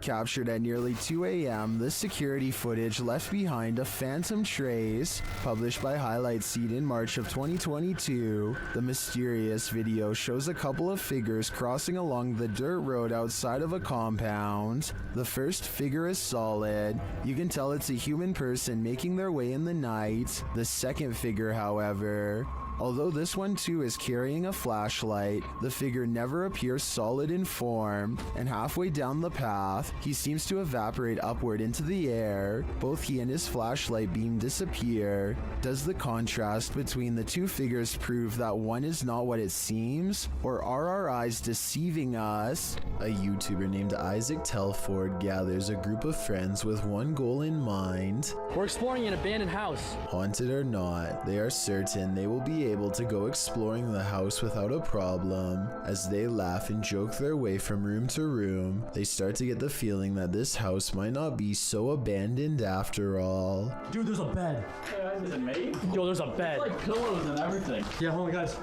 captured at nearly 2 a.m., this security footage left behind a phantom trace. Published by Highlight Seed in March of 2022, the mysterious video shows a couple of figures crossing along the dirt road outside of a compound. The first figure is solid. You can tell it's a human person making their way in the night. The second figure, however, although this one too is carrying a flashlight, the figure never appears solid in form, and halfway down the path, he seems to evaporate upward into the air. Both he and his flashlight beam disappear. Does the contrast between the two figures prove that one is not what it seems, or are our eyes deceiving us? A YouTuber named Isaac Telford gathers a group of friends with one goal in mind. We're exploring an abandoned house. Haunted or not, they are certain they will be able to go exploring the house without a problem. As they laugh and joke their way from room to room, they start to get the feeling that this house might not be so abandoned after all. Dude, there's a bed. Hey, is it me? Yo, there's a bed. There's like pillows and everything. Yeah, hold on, guys.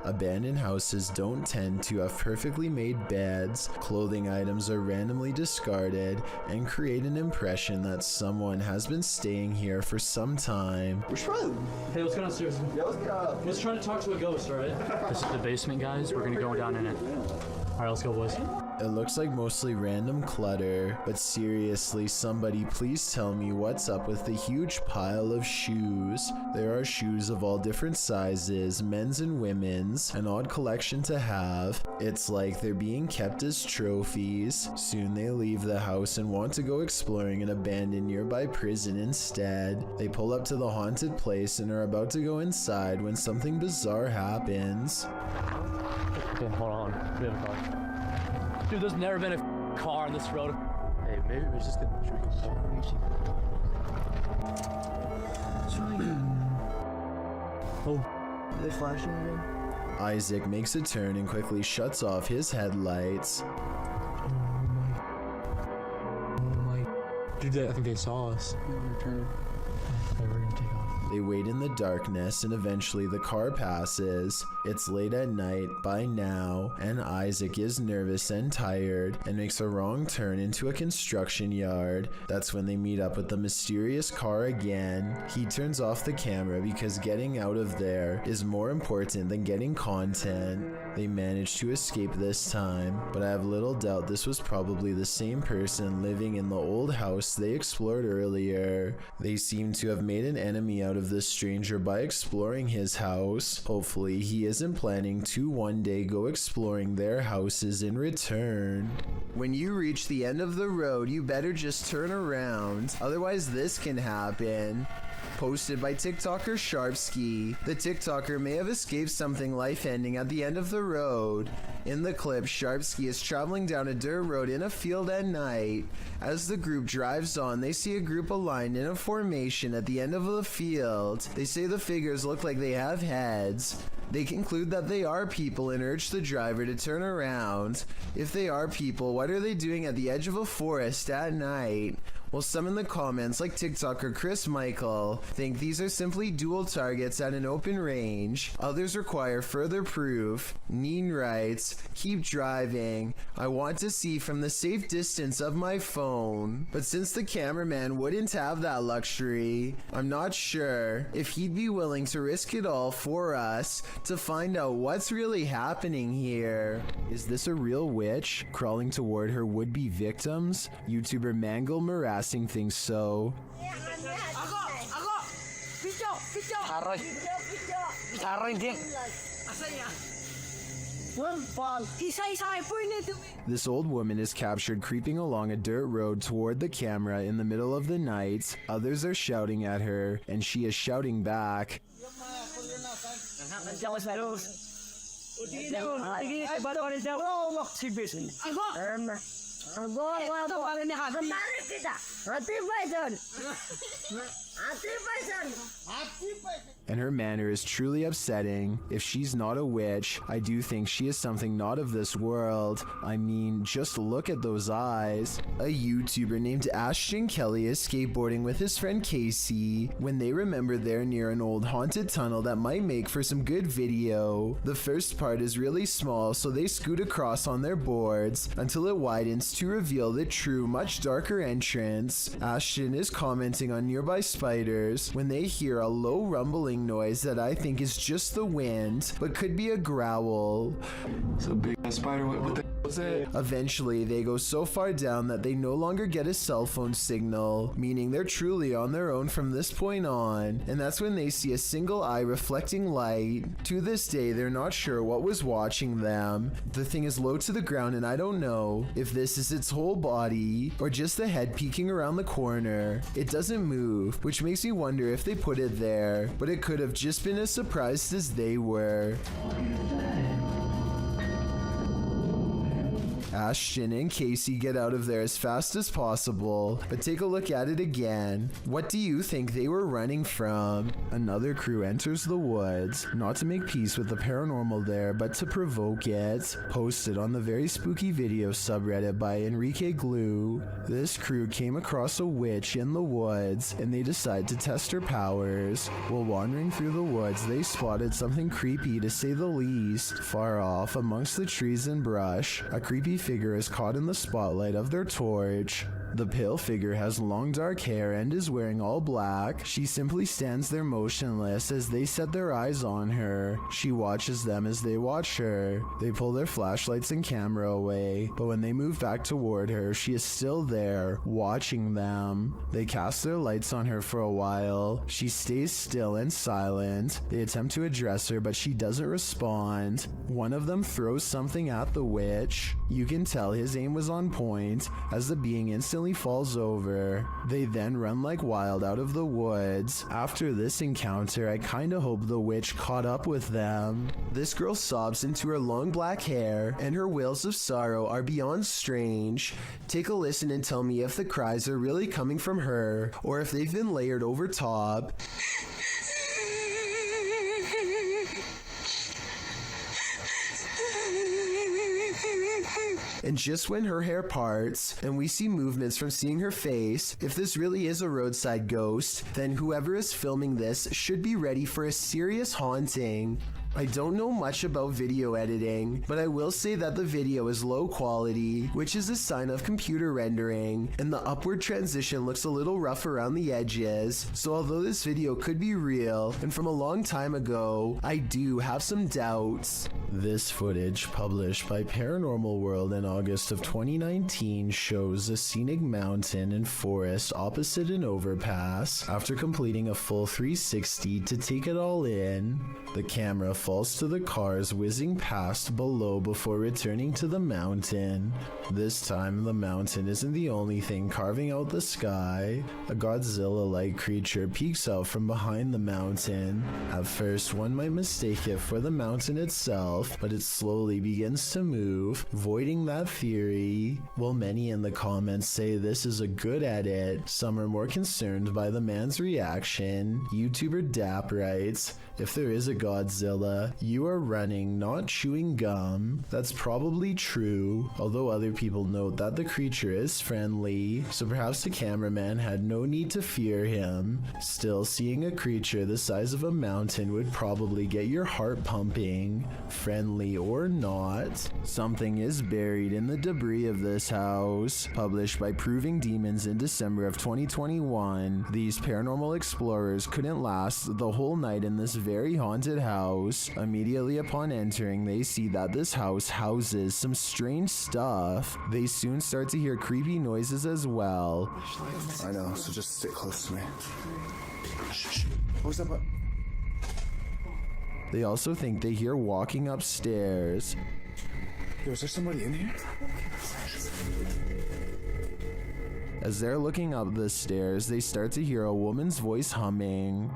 Abandoned houses don't tend to have perfectly made beds, clothing items are randomly discarded, and create an impression that someone has been staying here for some time. We should probably... Hey, let's go downstairs. Yeah, let's go. Let's try to talk to a ghost, alright? This is the basement, guys. We're gonna go down in it. Alright, let's go, boys. It looks like mostly random clutter, but seriously, somebody please tell me what's up with the huge pile of shoes. There are shoes of all different sizes, men's and women's, an odd collection to have. It's like they're being kept as trophies. Soon they leave the house and want to go exploring an abandoned nearby prison instead. They pull up to the haunted place and are about to go inside when something bizarre happens. Okay, hold on. We have a car. Dude, there's never been a car on this road. Hey, maybe we're just gonna drink. Oh, are they flashing again? Isaac makes a turn and quickly shuts off his headlights. Oh my. Dude, I think they saw us. okay, we're gonna take off. They wait in the darkness and eventually the car passes. It's late at night by now, and Isaac is nervous and tired and makes a wrong turn into a construction yard. That's when they meet up with the mysterious car again. He turns off the camera because getting out of there is more important than getting content. They manage to escape this time, but I have little doubt this was probably the same person living in the old house they explored earlier. They seem to have made an enemy out of this stranger by exploring his house. Hopefully he isn't planning to one day go exploring their houses in return. When you reach the end of the road, you better just turn around, otherwise this can happen. Posted by TikToker Sharpski. The TikToker may have escaped something life-ending at the end of the road. In the clip, Sharpski is traveling down a dirt road in a field at night. As the group drives on, they see a group aligned in a formation at the end of the field. They say the figures look like they have heads. They conclude that they are people and urge the driver to turn around. If they are people, what are they doing at the edge of a forest at night? Well, some in the comments, like TikToker Chris Michael, think these are simply dual targets at an open range. Others require further proof. Neen writes, "Keep driving. I want to see from the safe distance of my phone." But since the cameraman wouldn't have that luxury, I'm not sure if he'd be willing to risk it all for us to find out what's really happening here. Is this a real witch crawling toward her would-be victims? YouTuber Mangle Morassing thinks so. This old woman is captured creeping along a dirt road toward the camera in the middle of the night. Others are shouting at her, and she is shouting back. And her manner is truly upsetting. If she's not a witch, I do think she is something not of this world. I mean, just look at those eyes. A YouTuber named Ashton Kelly is skateboarding with his friend Casey when they remember they're near an old haunted tunnel that might make for some good video. The first part is really small, so they scoot across on their boards until it widens to reveal the true, much darker entrance. Ashton is commenting on nearby spiders when they hear a low rumbling noise that I think is just the wind, but could be a growl. It's a big ass spider. What the was it? Eventually, they go so far down that they no longer get a cell phone signal, meaning they're truly on their own from this point on, and that's when they see a single eye reflecting light. To this day, they're not sure what was watching them. The thing is low to the ground, and I don't know if this is its whole body or just the head peeking around the corner. It doesn't move, which makes me wonder if they put it there, but it could have just been as surprised as they were. Ashton and Casey get out of there as fast as possible, but take a look at it again. What do you think they were running from? Another crew enters the woods, not to make peace with the paranormal there, but to provoke it. Posted on the very spooky video subreddit by Enrique Glue, this crew came across a witch in the woods, and they decide to test her powers. While wandering through the woods, they spotted something creepy to say the least. Far off, amongst the trees and brush, a creepy figure is caught in the spotlight of their torch. The pale figure has long dark hair and is wearing all black. She simply stands there motionless as they set their eyes on her. She watches them as they watch her. They pull their flashlights and camera away, but when they move back toward her, she is still there, watching them. They cast their lights on her for a while. She stays still and silent. They attempt to address her, but she doesn't respond. One of them throws something at the witch. You can tell his aim was on point, as the being instantly falls over. They then run like wild out of the woods. After this encounter, I kinda hope the witch caught up with them. This girl sobs into her long black hair, and her wails of sorrow are beyond strange. Take a listen and tell me if the cries are really coming from her, or if they've been layered over top. And just when her hair parts, and we see movements from seeing her face, if this really is a roadside ghost, then whoever is filming this should be ready for a serious haunting. I don't know much about video editing, but I will say that the video is low quality, which is a sign of computer rendering, and the upward transition looks a little rough around the edges, so although this video could be real and from a long time ago, I do have some doubts. This footage, published by Paranormal World in August of 2019, shows a scenic mountain and forest opposite an overpass. After completing a full 360 to take it all in, the camera falls to the cars whizzing past below before returning to the mountain. This time, the mountain isn't the only thing carving out the sky. A Godzilla-like creature peeks out from behind the mountain. At first, one might mistake it for the mountain itself, but it slowly begins to move, voiding that theory. While many in the comments say this is a good edit, some are more concerned by the man's reaction. YouTuber Dap writes, "If there is a Godzilla, you are running, not chewing gum." That's probably true, although other people note that the creature is friendly, so perhaps the cameraman had no need to fear him. Still, seeing a creature the size of a mountain would probably get your heart pumping. Friendly or not, something is buried in the debris of this house. Published by Proving Demons in December of 2021, these paranormal explorers couldn't last the whole night in this very haunted house. Immediately upon entering, they see that this house houses some strange stuff. They soon start to hear creepy noises as well. I know, so just sit close to me. Shh. What's up? They also think they hear walking upstairs. Yo, is there somebody in here? As they're looking up the stairs, they start to hear a woman's voice humming.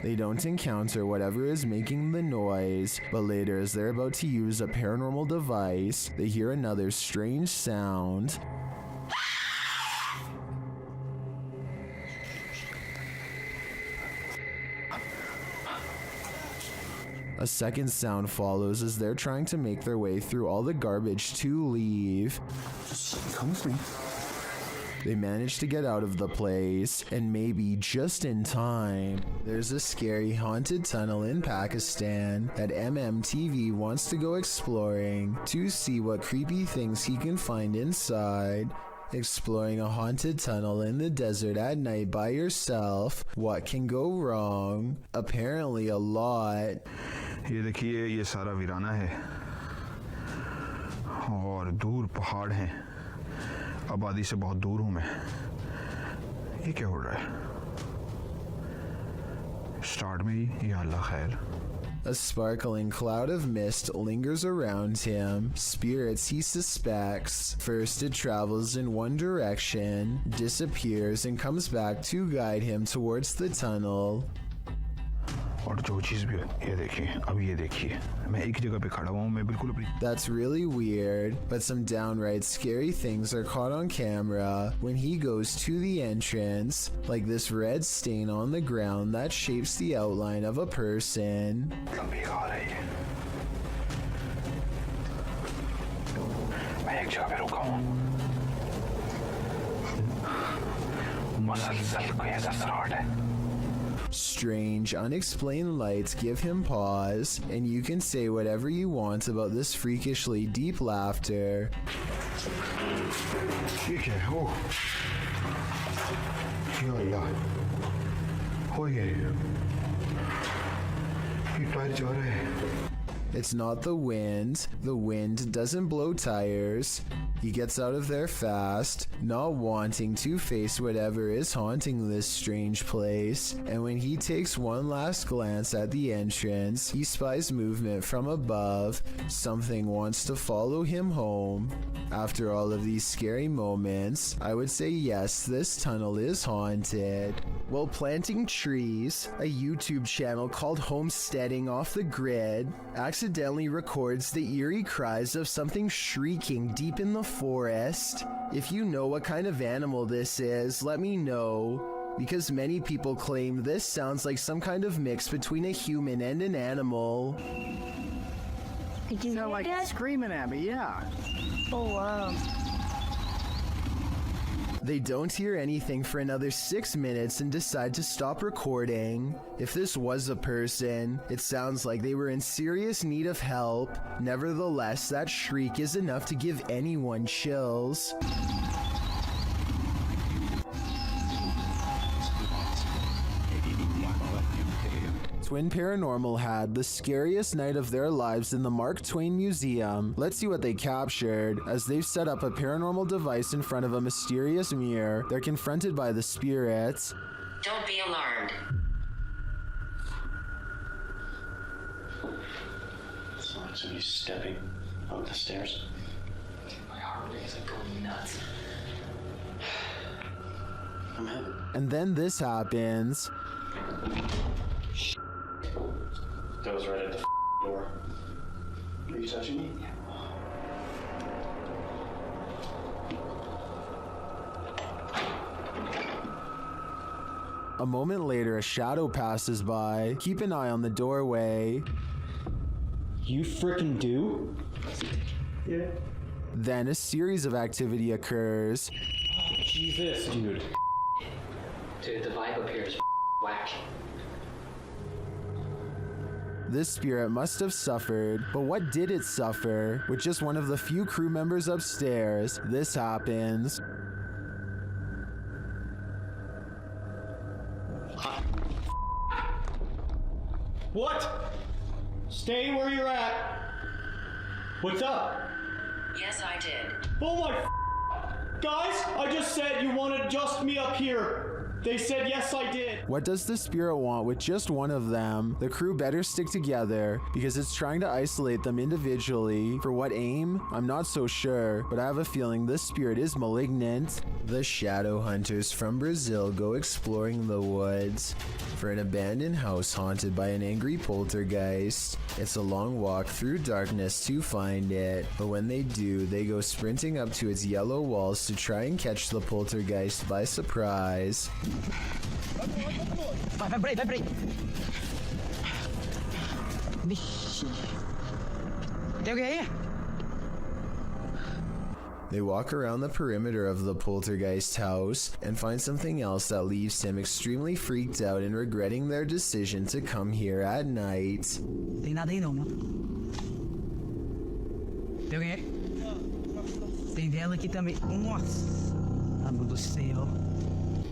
They don't encounter whatever is making the noise, but later as they're about to use a paranormal device, they hear another strange sound. A second sound follows as they're trying to make their way through all the garbage to leave. Just come with me. They manage to get out of the place, and maybe just in time. There's a scary haunted tunnel in Pakistan that MMTV wants to go exploring to see what creepy things he can find inside. Exploring a haunted tunnel in the desert at night by yourself, what can go wrong? Apparently a lot. ये देखिए ये सारा वीराना है और दूर पहाड़ हैं आबादी से बहुत दूर हूं मैं ये क्या हो रहा है स्टार्ट में ही या अल्लाह खैर A sparkling cloud of mist lingers around him. Spirits he suspects. First it travels in one direction, disappears, and comes back to guide him towards the tunnel. और जो चीज़ भी ये देखिए अब ये देखिए मैं एक जगह पे खड़ा हूँ मैं बिल्कुल अपनी That's really weird, but some downright scary things are caught on camera when he goes to the entrance, like this red stain on the ground that shapes the outline of a person. लंबी आ रही है मैं एक जगह पे रुका हूँ मसलसल कोई असराहट है Strange, unexplained lights give him pause, and you can say whatever you want about this freakishly deep laughter. ये क्या है ओ या अल्लाह हो ये टायर जा रहे हैं It's not the wind doesn't blow tires. He gets out of there fast, not wanting to face whatever is haunting this strange place, and when he takes one last glance at the entrance, he spies movement from above. Something wants to follow him home. After all of these scary moments, I would say yes, this tunnel is haunted. While planting trees, a YouTube channel called Homesteading Off the Grid accidentally records the eerie cries of something shrieking deep in the forest. If you know what kind of animal this is, let me know, because many people claim this sounds like some kind of mix between a human and an animal. Did you hear Like that? screaming at me, yeah. Oh, wow. They don't hear anything for another 6 minutes and decide to stop recording. If this was a person, it sounds like they were in serious need of help. Nevertheless, that shriek is enough to give anyone chills. Twin Paranormal had the scariest night of their lives in the Mark Twain Museum. Let's see what they captured. As they've set up a paranormal device in front of a mysterious mirror, they're confronted by the spirits. Don't be alarmed. Somebody's stepping up the stairs. My heart rate is like going nuts. I'm heavy. And then this happens. That was right at the door. Are you touching me? A moment later, a shadow passes by. Keep an eye on the doorway. You frickin' do? Yeah. Then a series of activity occurs. Jesus, dude. Dude, the vibe up here is whack. This spirit must have suffered, but what did it suffer? With just one of the few crew members upstairs, this happens. What? Stay where you're at. What's up? Yes, I did. Oh my guys, I just said you wanted just me up here. They said yes, I did. What does the spirit want with just one of them? The crew better stick together because it's trying to isolate them individually. For what aim? I'm not so sure, but I have a feeling this spirit is malignant. The shadow hunters from Brazil go exploring the woods for an abandoned house haunted by an angry poltergeist. It's a long walk through darkness to find it, but when they do, they go sprinting up to its yellow walls to try and catch the poltergeist by surprise. Vibrate. Vixe. Tem alguém aí? They walk around the perimeter of the poltergeist house and find something else that leaves him extremely freaked out and regretting their decision to come here at night. Tem nada aí não, mano. Tem alguém aí? Tem vela aqui também. Nossa. Ah, meu Deus do céu.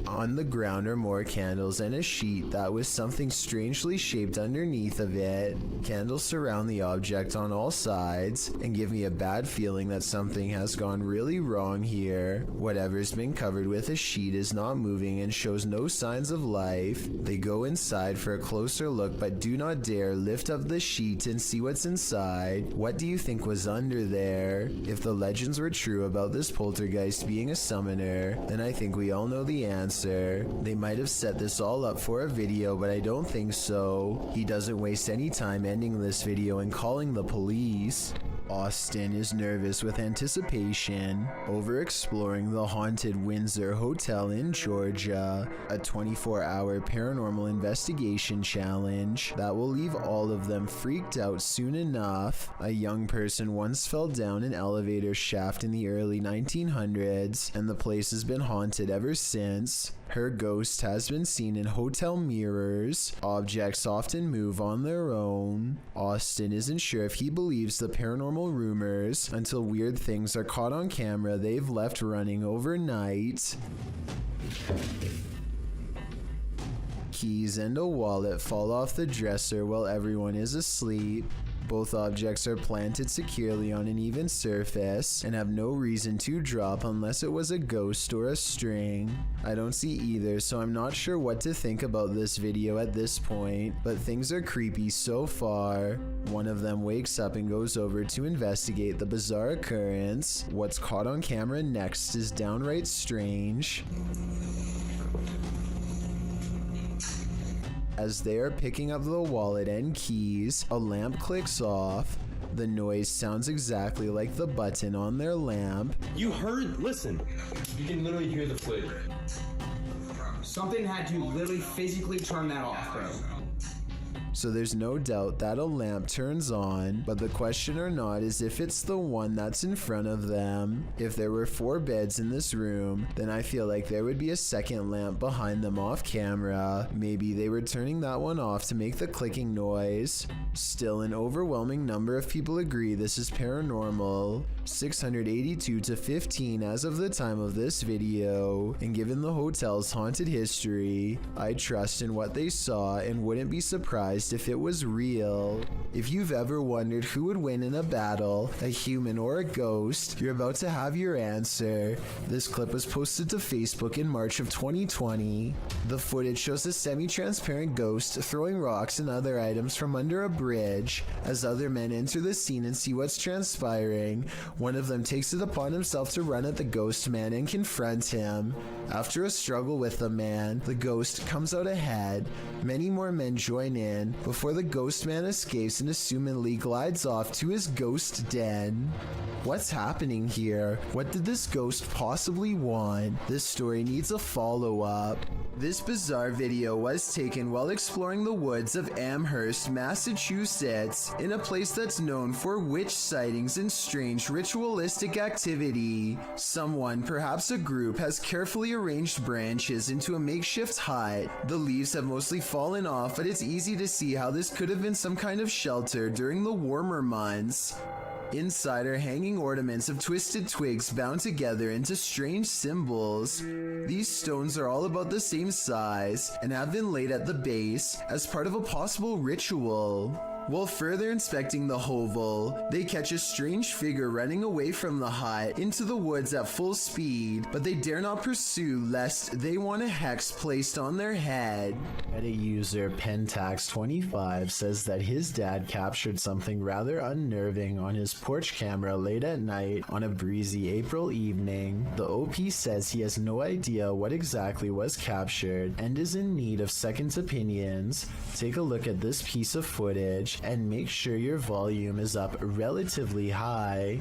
On the ground are more candles and a sheet that was something strangely shaped underneath of it. Candles surround the object on all sides and give me a bad feeling that something has gone really wrong here. Whatever's been covered with a sheet is not moving and shows no signs of life. They go inside for a closer look but do not dare lift up the sheet and see what's inside. What do you think was under there? If the legends were true about this poltergeist being a summoner, then I think we all know the answer. They might have set this all up for a video, but I don't think so. He doesn't waste any time ending this video and calling the police. Austin is nervous with anticipation over exploring the haunted Windsor Hotel in Georgia, a 24-hour paranormal investigation challenge that will leave all of them freaked out soon enough. A young person once fell down an elevator shaft in the early 1900s, and the place has been haunted ever since. Her ghost has been seen in hotel mirrors. Objects often move on their own. Austin isn't sure if he believes the paranormal rumors until weird things are caught on camera they've left running overnight. Keys and a wallet fall off the dresser while everyone is asleep. Both objects are planted securely on an even surface and have no reason to drop unless it was a ghost or a string. I don't see either, so I'm not sure what to think about this video at this point, but things are creepy so far. One of them wakes up and goes over to investigate the bizarre occurrence. What's caught on camera next is downright strange. As they are picking up the wallet and keys, a lamp clicks off. The noise sounds exactly like the button on their lamp. You heard? Listen. You can literally hear the flick. Something had to literally physically turn that off, bro. So there's no doubt that a lamp turns on, but the question or not is if it's the one that's in front of them. If there were 4 beds in this room, then I feel like there would be a second lamp behind them off camera. Maybe they were turning that one off to make the clicking noise. Still, an overwhelming number of people agree this is paranormal. 682 to 15 as of the time of this video, and given the hotel's haunted history, I trust in what they saw and wouldn't be surprised if it was real. If you've ever wondered who would win in a battle, a human or a ghost, you're about to have your answer. This clip was posted to Facebook in March of 2020. The footage shows a semi-transparent ghost throwing rocks and other items from under a bridge. As other men enter the scene and see what's transpiring, one of them takes it upon himself to run at the ghost man and confront him. After a struggle with the man, the ghost comes out ahead. Many more men join in before the ghost man escapes and assumedly glides off to his ghost den. What's happening here? What did this ghost possibly want? This story needs a follow-up. This bizarre video was taken while exploring the woods of Amherst, Massachusetts, in a place that's known for witch sightings and strange ritualistic activity. Someone, perhaps a group, has carefully arranged branches into a makeshift hut. The leaves have mostly fallen off, but it's easy to see how this could have been some kind of shelter during the warmer months. Inside are hanging ornaments of twisted twigs bound together into strange symbols. These stones are all about the same size and have been laid at the base as part of a possible ritual. While further inspecting the hovel, they catch a strange figure running away from the hut into the woods at full speed, but they dare not pursue lest they want a hex placed on their head. Reddit user Pentax25 says that his dad captured something rather unnerving on his porch camera late at night on a breezy April evening. The OP says he has no idea what exactly was captured and is in need of second opinions. Take a look at this piece of footage and make sure your volume is up relatively high.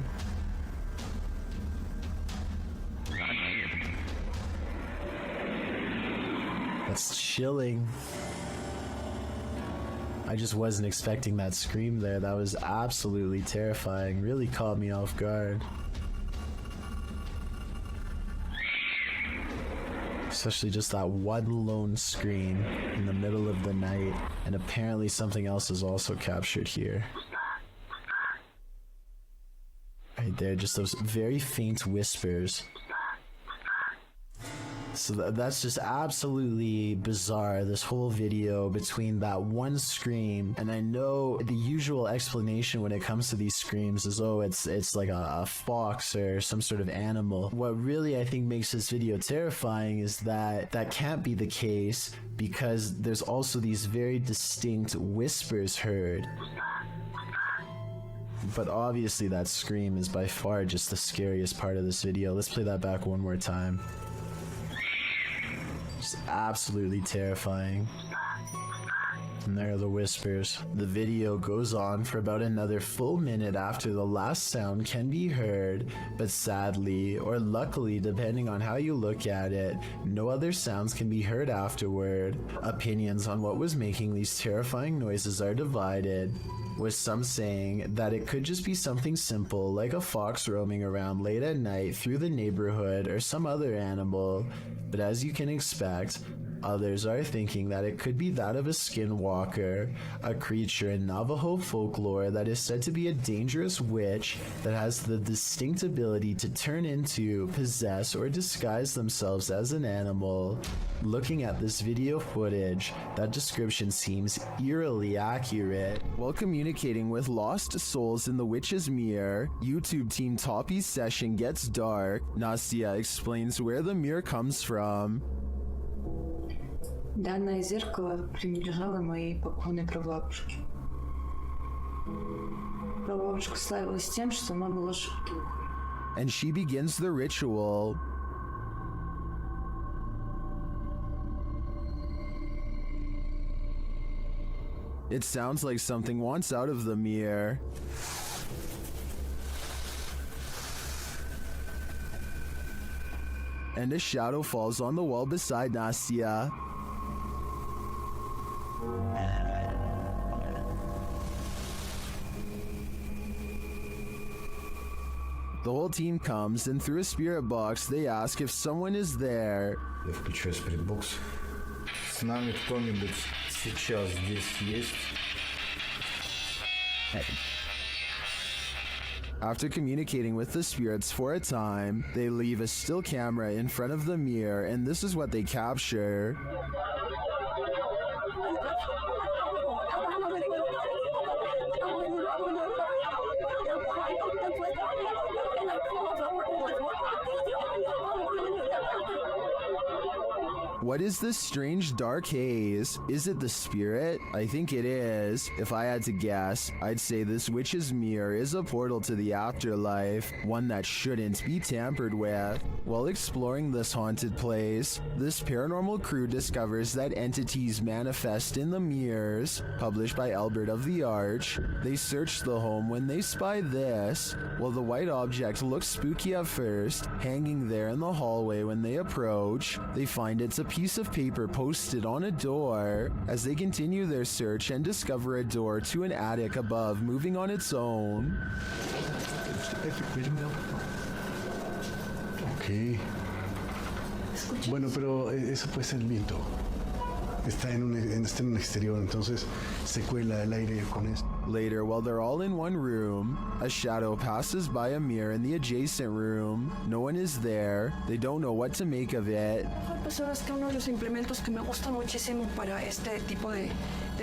That's chilling. I just wasn't expecting that scream there. That was absolutely terrifying. Really caught me off guard. Especially just that one lone scream in the middle of the night. And apparently something else is also captured here. Right there, just those very faint whispers. So that's just absolutely bizarre, this whole video between that one scream. And I know the usual explanation when it comes to these screams is, oh, it's like a fox or some sort of animal. What really I think makes this video terrifying is that that can't be the case, because there's also these very distinct whispers heard. But obviously that scream is by far just the scariest part of this video. Let's play that back one more time. Just absolutely terrifying. And there are the whispers. The video goes on for about another full minute after the last sound can be heard, but sadly, or luckily depending on how you look at it, no other sounds can be heard afterward. Opinions on what was making these terrifying noises are divided, with some saying that it could just be something simple like a fox roaming around late at night through the neighborhood or some other animal, but as you can expect, others are thinking that it could be that of a skinwalker, a creature in Navajo folklore that is said to be a dangerous witch that has the distinct ability to turn into, possess, or disguise themselves as an animal. Looking at this video footage, that description seems eerily accurate. While communicating with lost souls in the witch's mirror, YouTube team Toppy's session gets dark. Nastia explains where the mirror comes from. Данное зеркало принадлежало моей покойной прабабушке. Прабабушка славилась тем, что она была шутки. And she begins the ritual. It sounds like something wants out of the mirror. And a shadow falls on the wall beside Nastia. The whole team comes, and through a spirit box, they ask if someone is there. Я включаю спиритбокс. С нами кто-нибудь сейчас здесь есть? After communicating with the spirits for a time, they leave a still camera in front of the mirror, and this is what they capture. What is this strange dark haze? Is it the spirit? I think it is. If I had to guess, I'd say this witch's mirror is a portal to the afterlife, one that shouldn't be tampered with. While exploring this haunted place, this paranormal crew discovers that entities manifest in the mirrors, published by Albert of the Arch. They search the home when they spy this. While the white object looks spooky at first, hanging there in the hallway when they approach, they find it's a piece of paper posted on a door. As they continue their search and discover a door to an attic above moving on its own. Ok. Bueno, pero eso puede ser el viento. Está en un exterior, entonces se cuela el aire con eso. Later, while they're all in one room, a shadow passes by a mirror in the adjacent room. No one is there. They don't know what to make of it. Pues ahora es que uno de los implementos que me gusta muchísimo para este tipo de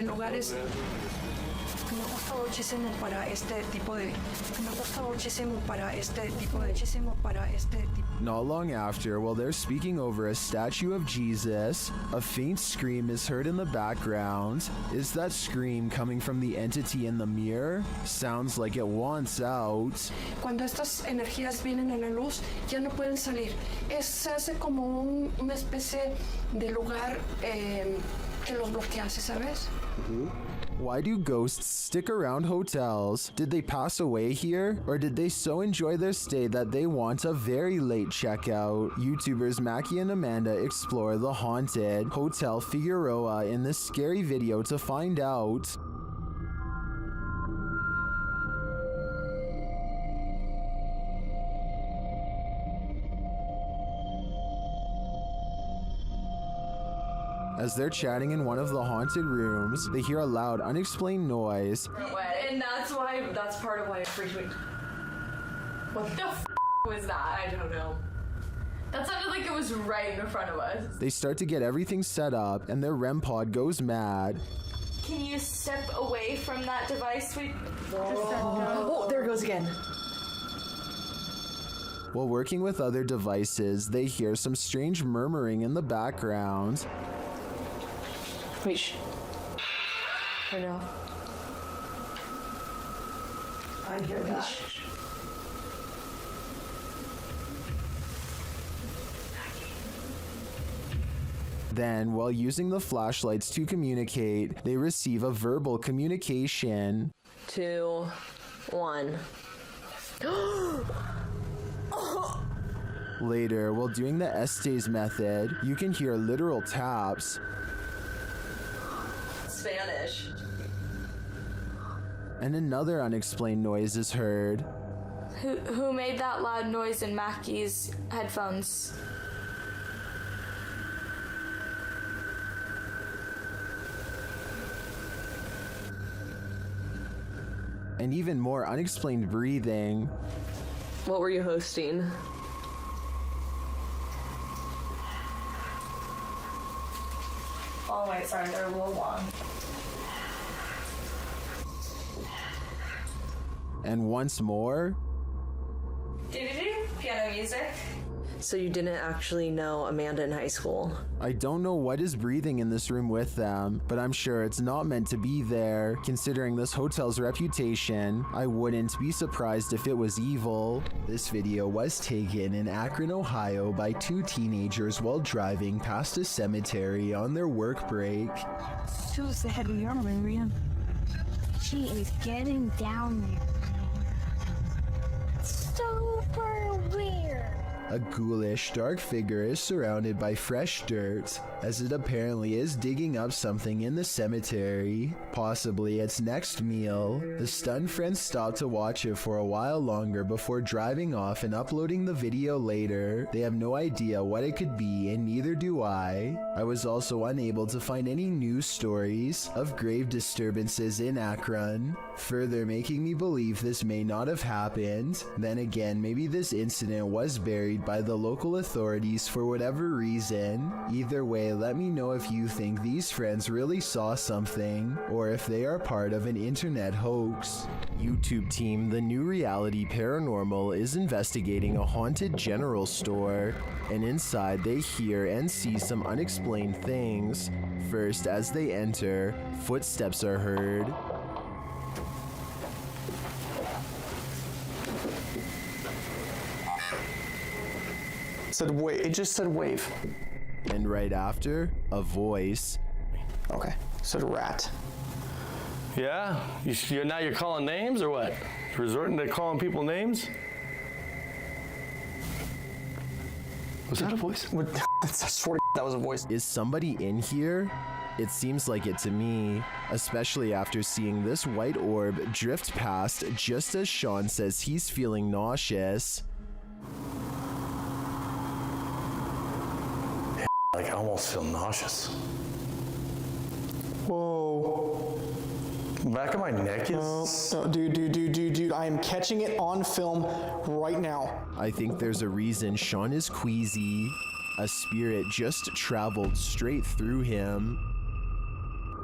lugares. Que me gusta muchísimo para este tipo de. Que me gusta muchísimo para este tipo de. Muchísimo para este tipo. Not long after, while they're speaking over a statue of Jesus, a faint scream is heard in the background. Is that scream coming from the entity in the mirror? Sounds like it wants out. Cuando estas energías vienen a la luz, ya no pueden salir. Se hace como una especie de lugar que los bloquea, ¿sabes? Why do ghosts stick around hotels? Did they pass away here? Or did they so enjoy their stay that they want a very late checkout? YouTubers Mackie and Amanda explore the haunted Hotel Figueroa in this scary video to find out. As they're chatting in one of the haunted rooms, they hear a loud, unexplained noise. And that's part of why it freaked me. What the f was that? I don't know. That sounded like it was right in front of us. They start to get everything set up, and their REM pod goes mad. Can you step away from that device? Oh, there it goes again. While working with other devices, they hear some strange murmuring in the background. Wait, turn it off. I hear that. Then, while using the flashlights to communicate, they receive a verbal communication. 2, 1. Later, while doing the Estes method, you can hear literal taps. Spanish. And another unexplained noise is heard. Who made that loud noise in Mackie's headphones? And even more unexplained breathing. What were you hosting? Oh wait, sorry, they're a little long. And once more. Piano music. So you didn't actually know Amanda in high school? I don't know what is breathing in this room with them, but I'm sure it's not meant to be there. Considering this hotel's reputation, I wouldn't be surprised if it was evil. This video was taken in Akron, Ohio by 2 teenagers while driving past a cemetery on their work break. Who's the head of your Maria? She is getting down there. Super weird. A ghoulish, dark figure is surrounded by fresh dirt, as it apparently is digging up something in the cemetery, possibly its next meal. The stunned friends stop to watch it for a while longer before driving off and uploading the video later. They have no idea what it could be, and neither do I. I was also unable to find any news stories of grave disturbances in Akron, further making me believe this may not have happened. Then again, maybe this incident was buried by the local authorities for whatever reason. Either way, let me know if you think these friends really saw something, or if they are part of an internet hoax. YouTube team The New Reality Paranormal is investigating a haunted general store, and inside they hear and see some unexplained things. First, as they enter, footsteps are heard. It just said wave. And right after, a voice. Okay, said rat. Yeah? Now you're calling names or what? Resorting to calling people names? Was that a voice? I swear that was a voice. Is somebody in here? It seems like it to me, especially after seeing this white orb drift past just as Sean says he's feeling nauseous. Like, I almost feel nauseous. Whoa. Back of my neck is... Oh, dude, I am catching it on film right now. I think there's a reason Sean is queasy. A spirit just traveled straight through him.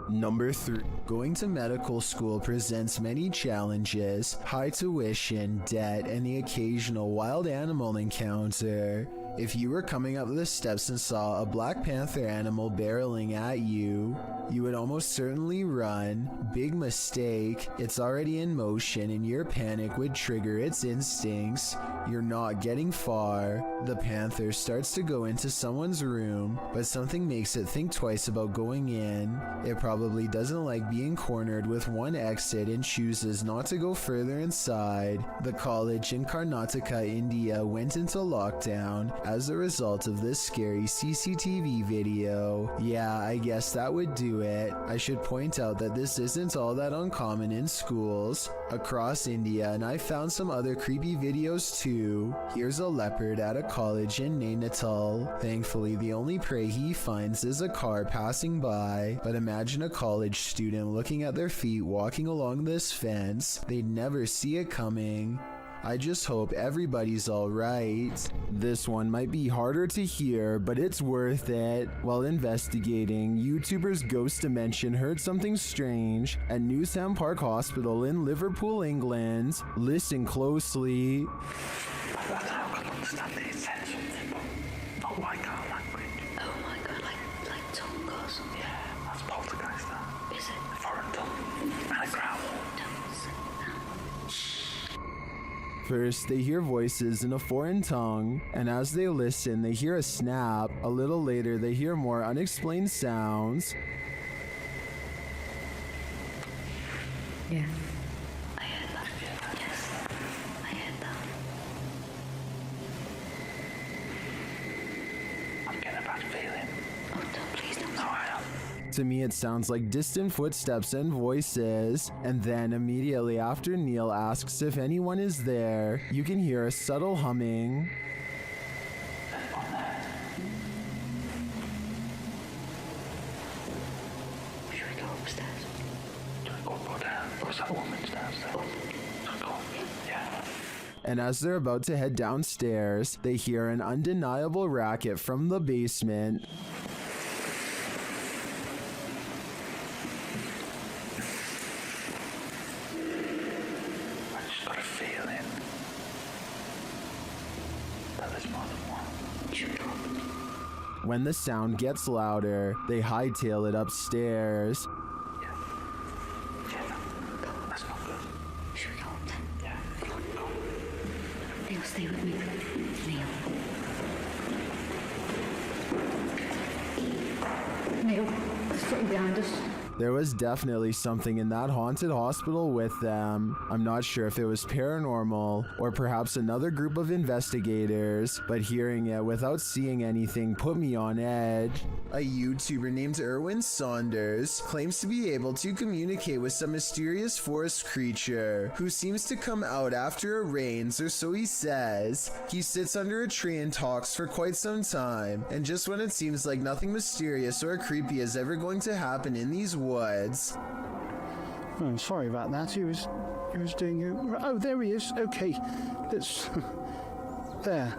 Number 3. Going to medical school presents many challenges, high tuition, debt, and the occasional wild animal encounter. If you were coming up the steps and saw a Black Panther animal barreling at you, you would almost certainly run. Big mistake. It's already in motion and your panic would trigger its instincts. You're not getting far. The panther starts to go into someone's room, but something makes it think twice about going in. It probably doesn't like being cornered with one exit and chooses not to go further inside. The college in Karnataka, India went into lockdown as a result of this scary CCTV video. Yeah, I guess that would do it. I should point out that this isn't all that uncommon in schools across India, and I found some other creepy videos too. Here's a leopard at a college in Nainital. Thankfully, the only prey he finds is a car passing by, but imagine a college student looking at their feet walking along this fence. They'd never see it coming. I just hope everybody's alright. This one might be harder to hear, but it's worth it. While investigating, YouTuber's Ghost Dimension heard something strange at Newsham Park Hospital in Liverpool, England. Listen closely. Oh my god, like tongue or something. Yeah, that's Poltergeist that. Is it? Foreign tongue. And a growl. First, they hear voices in a foreign tongue, and as they listen, they hear a snap. A little later, they hear more unexplained sounds. Yeah. I heard that. Yes. I heard that. I'm getting a bad feeling. Oh, don't, please don't. No, I am. To me, it sounds like distant footsteps and voices. And then immediately after Neil asks if anyone is there, you can hear a subtle humming. Should we go upstairs? Do we go down? What's that woman's downstairs? Yeah. And as they're about to head downstairs, they hear an undeniable racket from the basement. When the sound gets louder, they hightail it upstairs. That's not good. Should we go up then? Yeah. Come on, go. Neil, stay with me. Neil, there's something behind us. There was definitely something in that haunted hospital with them. I'm not sure if it was paranormal or perhaps another group of investigators, but hearing it without seeing anything put me on edge. A YouTuber named Erwin Saunders claims to be able to communicate with some mysterious forest creature who seems to come out after it rains, or so he says. He sits under a tree and talks for quite some time, and just when it seems like nothing mysterious or creepy is ever going to happen in these woods. Oh, I'm sorry about that. He was doing it. Oh, there he is. Okay, let's. There.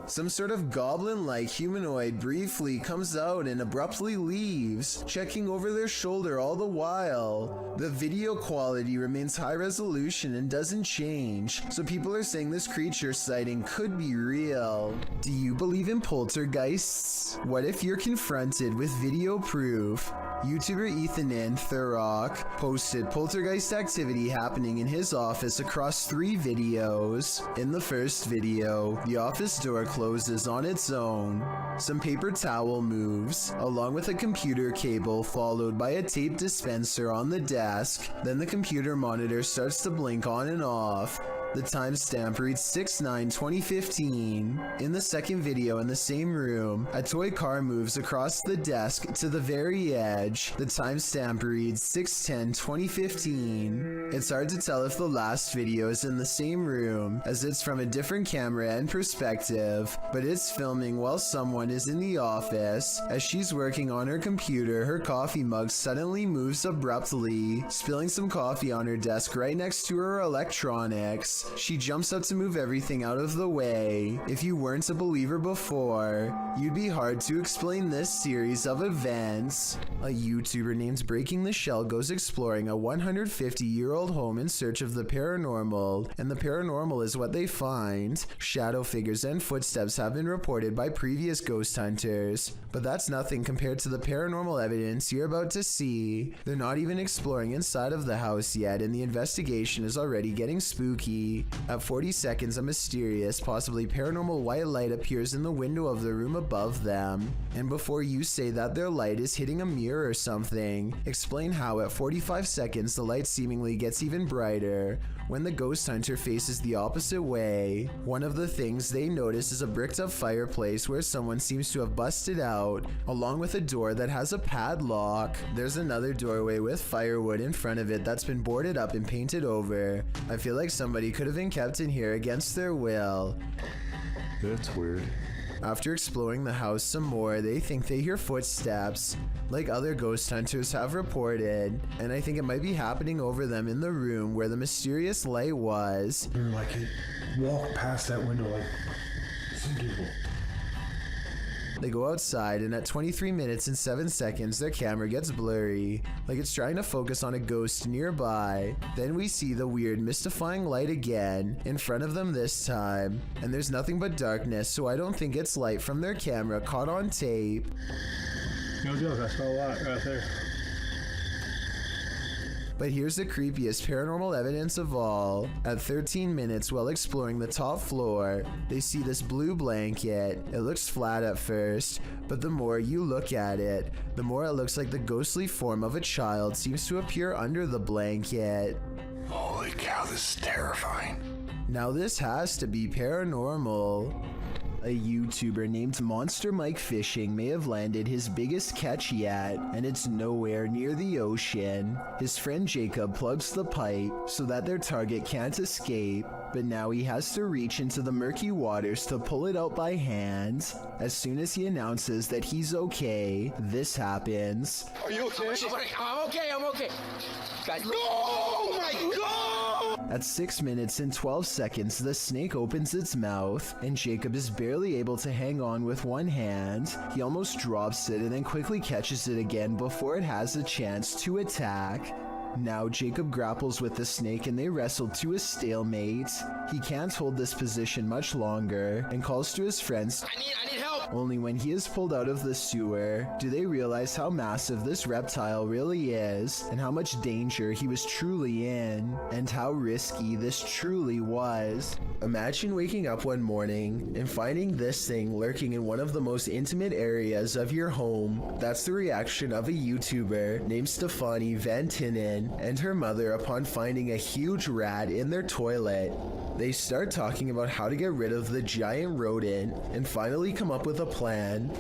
Some sort of goblin-like humanoid briefly comes out and abruptly leaves, checking over their shoulder all the while. The video quality remains high resolution and doesn't change, so people are saying this creature sighting could be real. Do you believe in poltergeists? What if you're confronted with video proof? YouTuber Ethan Thurrock posted poltergeist activity happening in his office across 3 videos. In the first video, the office door closes on its own. Some paper towel moves, along with a computer cable followed by a tape dispenser on the desk. Then the computer monitor starts to blink on and off. The timestamp reads 6/9/2015. In the second video in the same room, a toy car moves across the desk to the very edge. The timestamp reads 6/10/2015. It's hard to tell if the last video is in the same room, as it's from a different camera and perspective, but it's filming while someone is in the office. As she's working on her computer, her coffee mug suddenly moves abruptly, spilling some coffee on her desk right next to her electronics. She jumps up to move everything out of the way. If you weren't a believer before, you'd be hard to explain this series of events. A YouTuber named Breaking the Shell goes exploring a 150-year-old home in search of the paranormal, and the paranormal is what they find. Shadow figures and footsteps have been reported by previous ghost hunters, but that's nothing compared to the paranormal evidence you're about to see. They're not even exploring inside of the house yet, and the investigation is already getting spooky. quickly. At 40 seconds, a mysterious, possibly paranormal white light appears in the window of the room above them. And before you say that their light is hitting a mirror or something, explain how at 45 seconds the light seemingly gets even brighter when the ghost hunter faces the opposite way. One of the things they notice is a bricked up fireplace where someone seems to have busted out, along with a door that has a padlock. There's another doorway with firewood in front of it that's been boarded up and painted over. I feel like somebody could have been kept in here against their will. That's weird. After exploring the house some more, they think they hear footsteps, like other ghost hunters have reported, and I think it might be happening over them in the room where the mysterious light was. They're like, walk past that window like some people. They go outside, and at 23 minutes and 7 seconds, their camera gets blurry, like it's trying to focus on a ghost nearby. Then we see the weird, mystifying light again, in front of them this time, and there's nothing but darkness, so I don't think it's light from their camera caught on tape. No joke, I saw a lot right there. But here's the creepiest paranormal evidence of all. At 13 minutes, while exploring the top floor, they see this blue blanket. It looks flat at first, but the more you look at it, the more it looks like the ghostly form of a child seems to appear under the blanket. Holy cow, this is terrifying. Now this has to be paranormal. A YouTuber named Monster Mike Fishing may have landed his biggest catch yet, and it's nowhere near the ocean. His friend Jacob plugs the pipe so that their target can't escape, but now he has to reach into the murky waters to pull it out by hand. As soon as he announces that he's okay, this happens. Are you okay? I'm okay. Guys, no! Oh my god! At 6 minutes and 12 seconds, the snake opens its mouth, and Jacob is barely able to hang on with one hand. He almost drops it and then quickly catches it again before it has a chance to attack. Now Jacob grapples with the snake and they wrestle to a stalemate. He can't hold this position much longer and calls to his friends. I need help! Only when he is pulled out of the sewer do they realize how massive this reptile really is and how much danger he was truly in and how risky this truly was. Imagine waking up one morning and finding this thing lurking in one of the most intimate areas of your home. That's the reaction of a YouTuber named Stefani Van Tinnen and her mother upon finding a huge rat in their toilet. They start talking about how to get rid of the giant rodent and finally come up with a plan.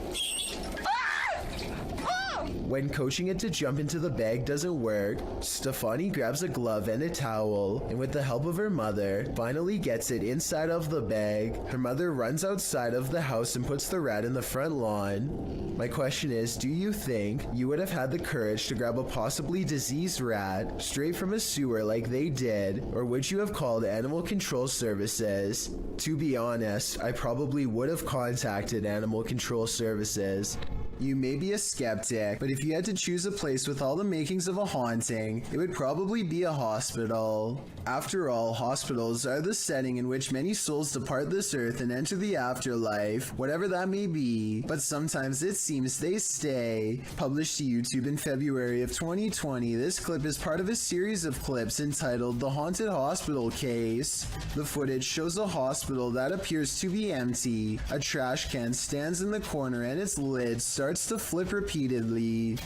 When coaching it to jump into the bag doesn't work, Stefani grabs a glove and a towel, and with the help of her mother, finally gets it inside of the bag. Her mother runs outside of the house and puts the rat in the front lawn. My question is, do you think you would have had the courage to grab a possibly diseased rat straight from a sewer like they did, or would you have called Animal Control Services? To be honest, I probably would have contacted Animal Control Services. You may be a skeptic, but if you had to choose a place with all the makings of a haunting, it would probably be a hospital. After all, hospitals are the setting in which many souls depart this earth and enter the afterlife, whatever that may be, but sometimes it seems they stay. Published to YouTube in February of 2020, this clip is part of a series of clips entitled The Haunted Hospital Case. The footage shows a hospital that appears to be empty. A trash can stands in the corner and its lid starts to flip repeatedly.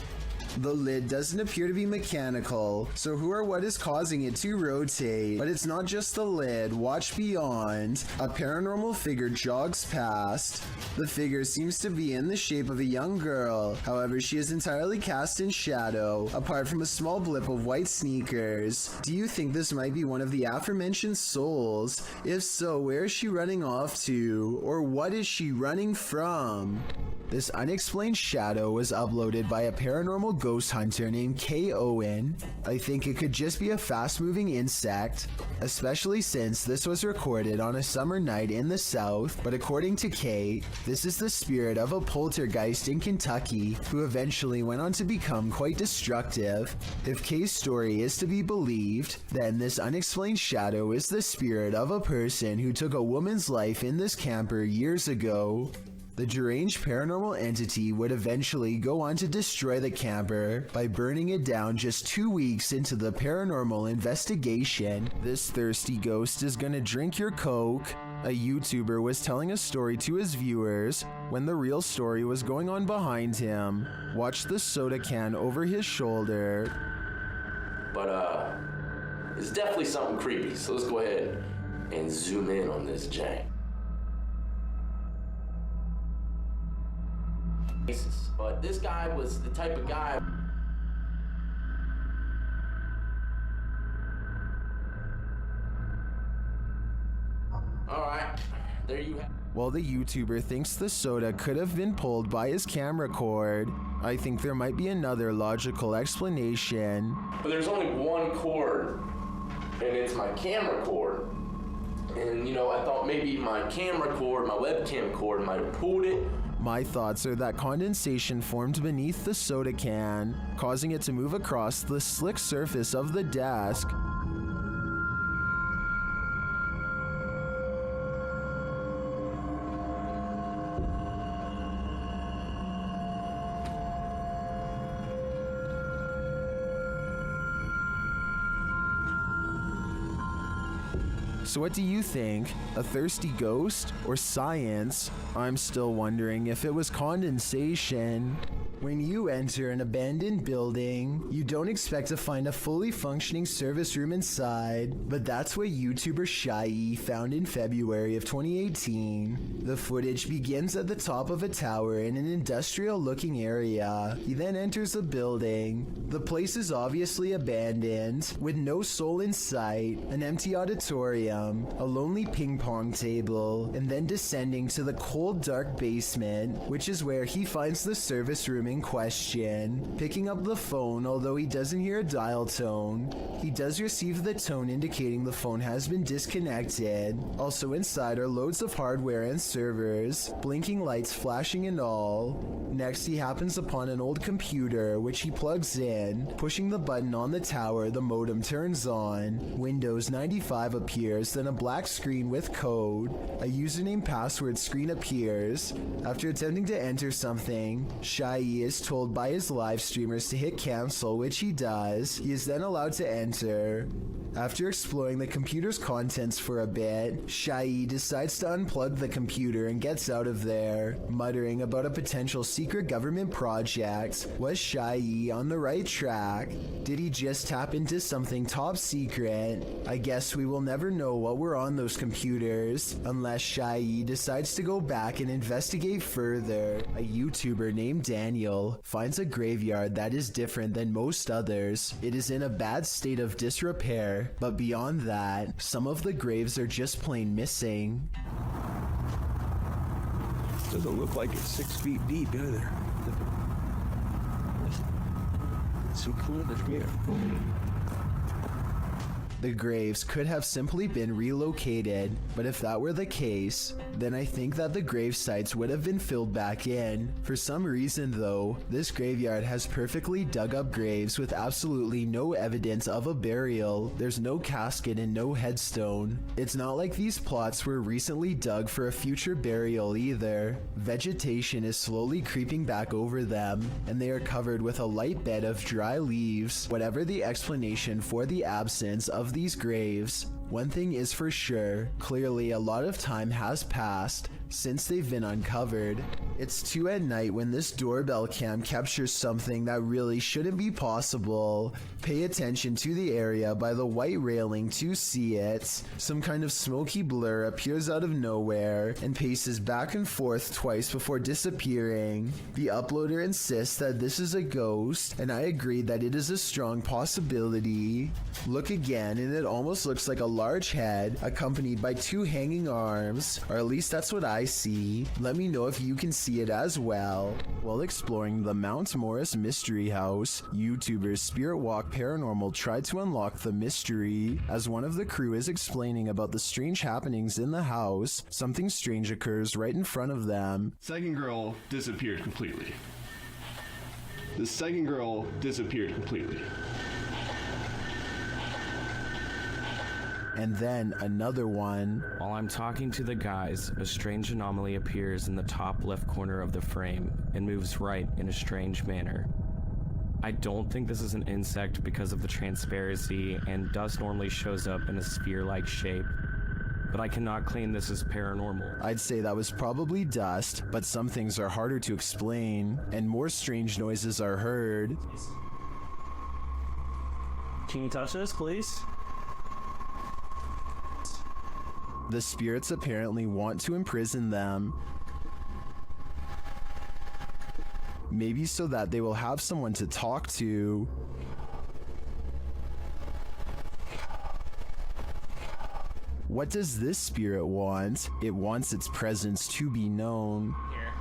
The lid doesn't appear to be mechanical, so who or what is causing it to rotate? But it's not just the lid. Watch beyond. A paranormal figure jogs past. The figure seems to be in the shape of a young girl. However, she is entirely cast in shadow, apart from a small blip of white sneakers. Do you think this might be one of the aforementioned souls? If so, where is she running off to? Or what is she running from? This unexplained shadow was uploaded by a paranormal ghost hunter named K. Owen. I think it could just be a fast-moving insect, especially since this was recorded on a summer night in the South, but according to Kay, this is the spirit of a poltergeist in Kentucky who eventually went on to become quite destructive. If Kay's story is to be believed, then this unexplained shadow is the spirit of a person who took a woman's life in this camper years ago. The deranged paranormal entity would eventually go on to destroy the camper by burning it down just 2 weeks into the paranormal investigation. This thirsty ghost is gonna drink your Coke. A YouTuber was telling a story to his viewers when the real story was going on behind him. Watch the soda can over his shoulder. But it's definitely something creepy, so let's go ahead and zoom in on this jank. But this guy was the type of guy. Alright, there you have. While the YouTuber thinks the soda could have been pulled by his camera cord, I think there might be another logical explanation. But there's only one cord, and it's my camera cord. And I thought maybe my camera cord, my webcam cord might have pulled it. My thoughts are that condensation formed beneath the soda can, causing it to move across the slick surface of the desk. So what do you think? A thirsty ghost or science? I'm still wondering if it was condensation. When you enter an abandoned building, you don't expect to find a fully functioning service room inside, but that's what YouTuber Shai found in February of 2018. The footage begins at the top of a tower in an industrial-looking area. He then enters the building. The place is obviously abandoned, with no soul in sight, an empty auditorium, a lonely ping pong table, and then descending to the cold, dark basement, which is where he finds the service room in question. Picking up the phone, although he doesn't hear a dial tone, he does receive the tone indicating the phone has been disconnected. Also inside are loads of hardware and servers, blinking lights flashing and all. Next, he happens upon an old computer, which he plugs in. Pushing the button on the tower, the modem turns on. Windows 95 appears, then a black screen with code. A username password screen appears. After attempting to enter something, Shai is told by his live streamers to hit cancel, which he does. He is then allowed to enter. After exploring the computer's contents for a bit, Shai decides to unplug the computer and gets out of there, muttering about a potential secret government project. Was Shai on the right track? Did he just tap into something top secret? I guess we will never know what were on those computers, unless Shai decides to go back and investigate further. A YouTuber named Daniel finds a graveyard that is different than most others. It is in a bad state of disrepair, but beyond that, some of the graves are just plain missing. Doesn't look like it's 6 feet deep either. Some cottage here. The graves could have simply been relocated, but if that were the case, then I think that the grave sites would have been filled back in. For some reason though, this graveyard has perfectly dug up graves with absolutely no evidence of a burial. There's no casket and no headstone. It's not like these plots were recently dug for a future burial either. Vegetation is slowly creeping back over them, and they are covered with a light bed of dry leaves. Whatever the explanation for the absence of these graves, one thing is for sure, clearly a lot of time has passed since they've been uncovered. It's 2 at night when this doorbell cam captures something that really shouldn't be possible. Pay attention to the area by the white railing to see it. Some kind of smoky blur appears out of nowhere and paces back and forth twice before disappearing. The uploader insists that this is a ghost, and I agree that it is a strong possibility. Look again and it almost looks like a large head accompanied by 2 hanging arms, or at least that's what I see. Let me know if you can see it as well. While exploring the Mount Morris Mystery House, YouTubers Spirit Walk Paranormal tried to unlock the mystery. As one of the crew is explaining about the strange happenings in the house, something strange occurs right in front of them. Second girl disappeared completely. The second girl disappeared completely. and then another one. While I'm talking to the guys, a strange anomaly appears in the top left corner of the frame and moves right in a strange manner. I don't think this is an insect because of the transparency, and dust normally shows up in a sphere-like shape, but I cannot claim this is paranormal. I'd say that was probably dust, but some things are harder to explain, and more strange noises are heard. Can you touch this, please? The spirits apparently want to imprison them. Maybe so that they will have someone to talk to. What does this spirit want? It wants its presence to be known. Here.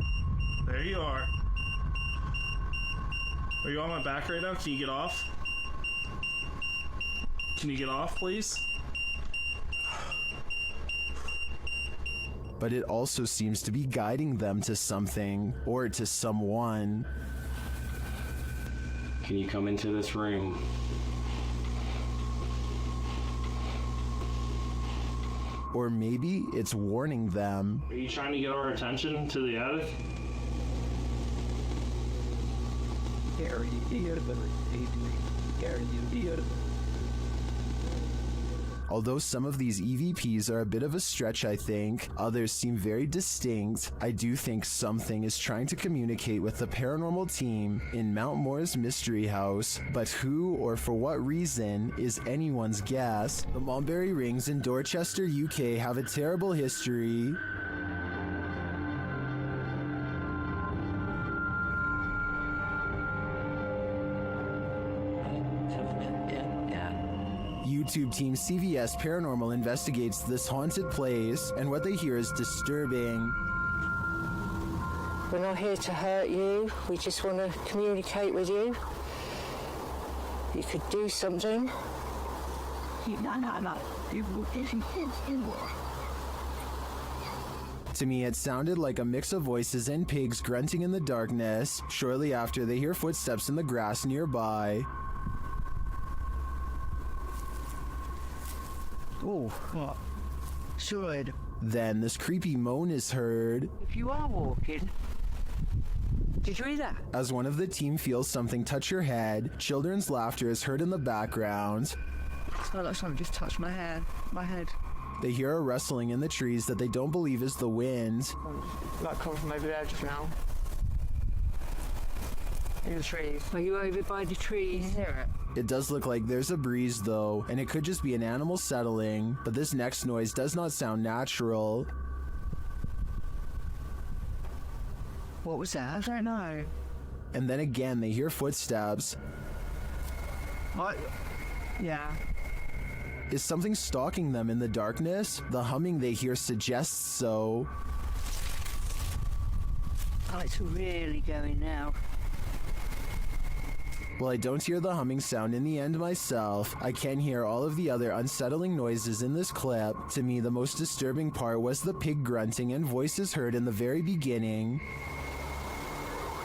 There you are. Are you on my back right now? Can you get off? Can you get off, please? But it also seems to be guiding them to something, or to someone. Can you come into this room? Or maybe it's warning them. Are you trying to get our attention to the attic? Although some of these EVPs are a bit of a stretch, I think, others seem very distinct, I do think something is trying to communicate with the paranormal team in Mount Moore's mystery house, but who or for what reason is anyone's guess. The Mulberry Rings in Dorchester, UK have a terrible history. YouTube team CVS Paranormal investigates this haunted place, and what they hear is disturbing. We're not here to hurt you. We just want to communicate with you. You could do something. To me, it sounded like a mix of voices and pigs grunting in the darkness. Shortly after, they hear footsteps in the grass nearby. Oh, what? Should. Then this creepy moan is heard. If you are walking, did you hear that? As one of the team feels something touch her head, children's laughter is heard in the background. It's not like something just touched my head. They hear a rustling in the trees that they don't believe is the wind. Like coming from over there just now. In the trees. Are you over by the trees? Can you hear it? It does look like there's a breeze though, and it could just be an animal settling, but this next noise does not sound natural. What was that? I don't know. And then again, they hear footsteps. What? Yeah. Is something stalking them in the darkness? The humming they hear suggests so. Oh, it's really going now. While I don't hear the humming sound in the end myself, I can hear all of the other unsettling noises in this clip. To me, the most disturbing part was the pig grunting and voices heard in the very beginning.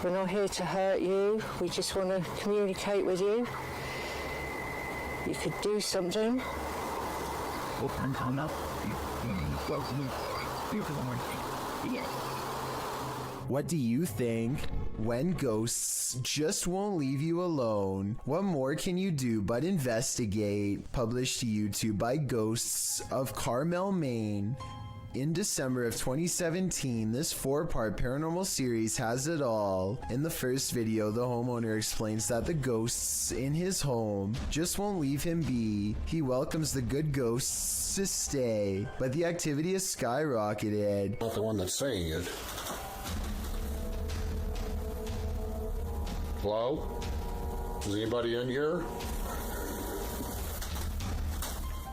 We're not here to hurt you. We just want to communicate with you. You could do something. What do you think? When ghosts just won't leave you alone, what more can you do but investigate? Published to YouTube by Ghosts of Carmel, Maine. In December of 2017, this 4-part paranormal series has it all. In the first video, the homeowner explains that the ghosts in his home just won't leave him be. He welcomes the good ghosts to stay, but the activity has skyrocketed. Not the one that's saying it. Hello? Is anybody in here?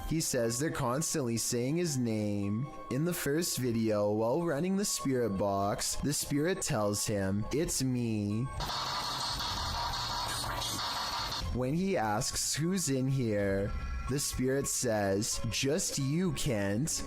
He says they're constantly saying his name. In the first video, while running the spirit box, the spirit tells him, "It's me." When he asks who's in here, the spirit says, "Just you, Kent."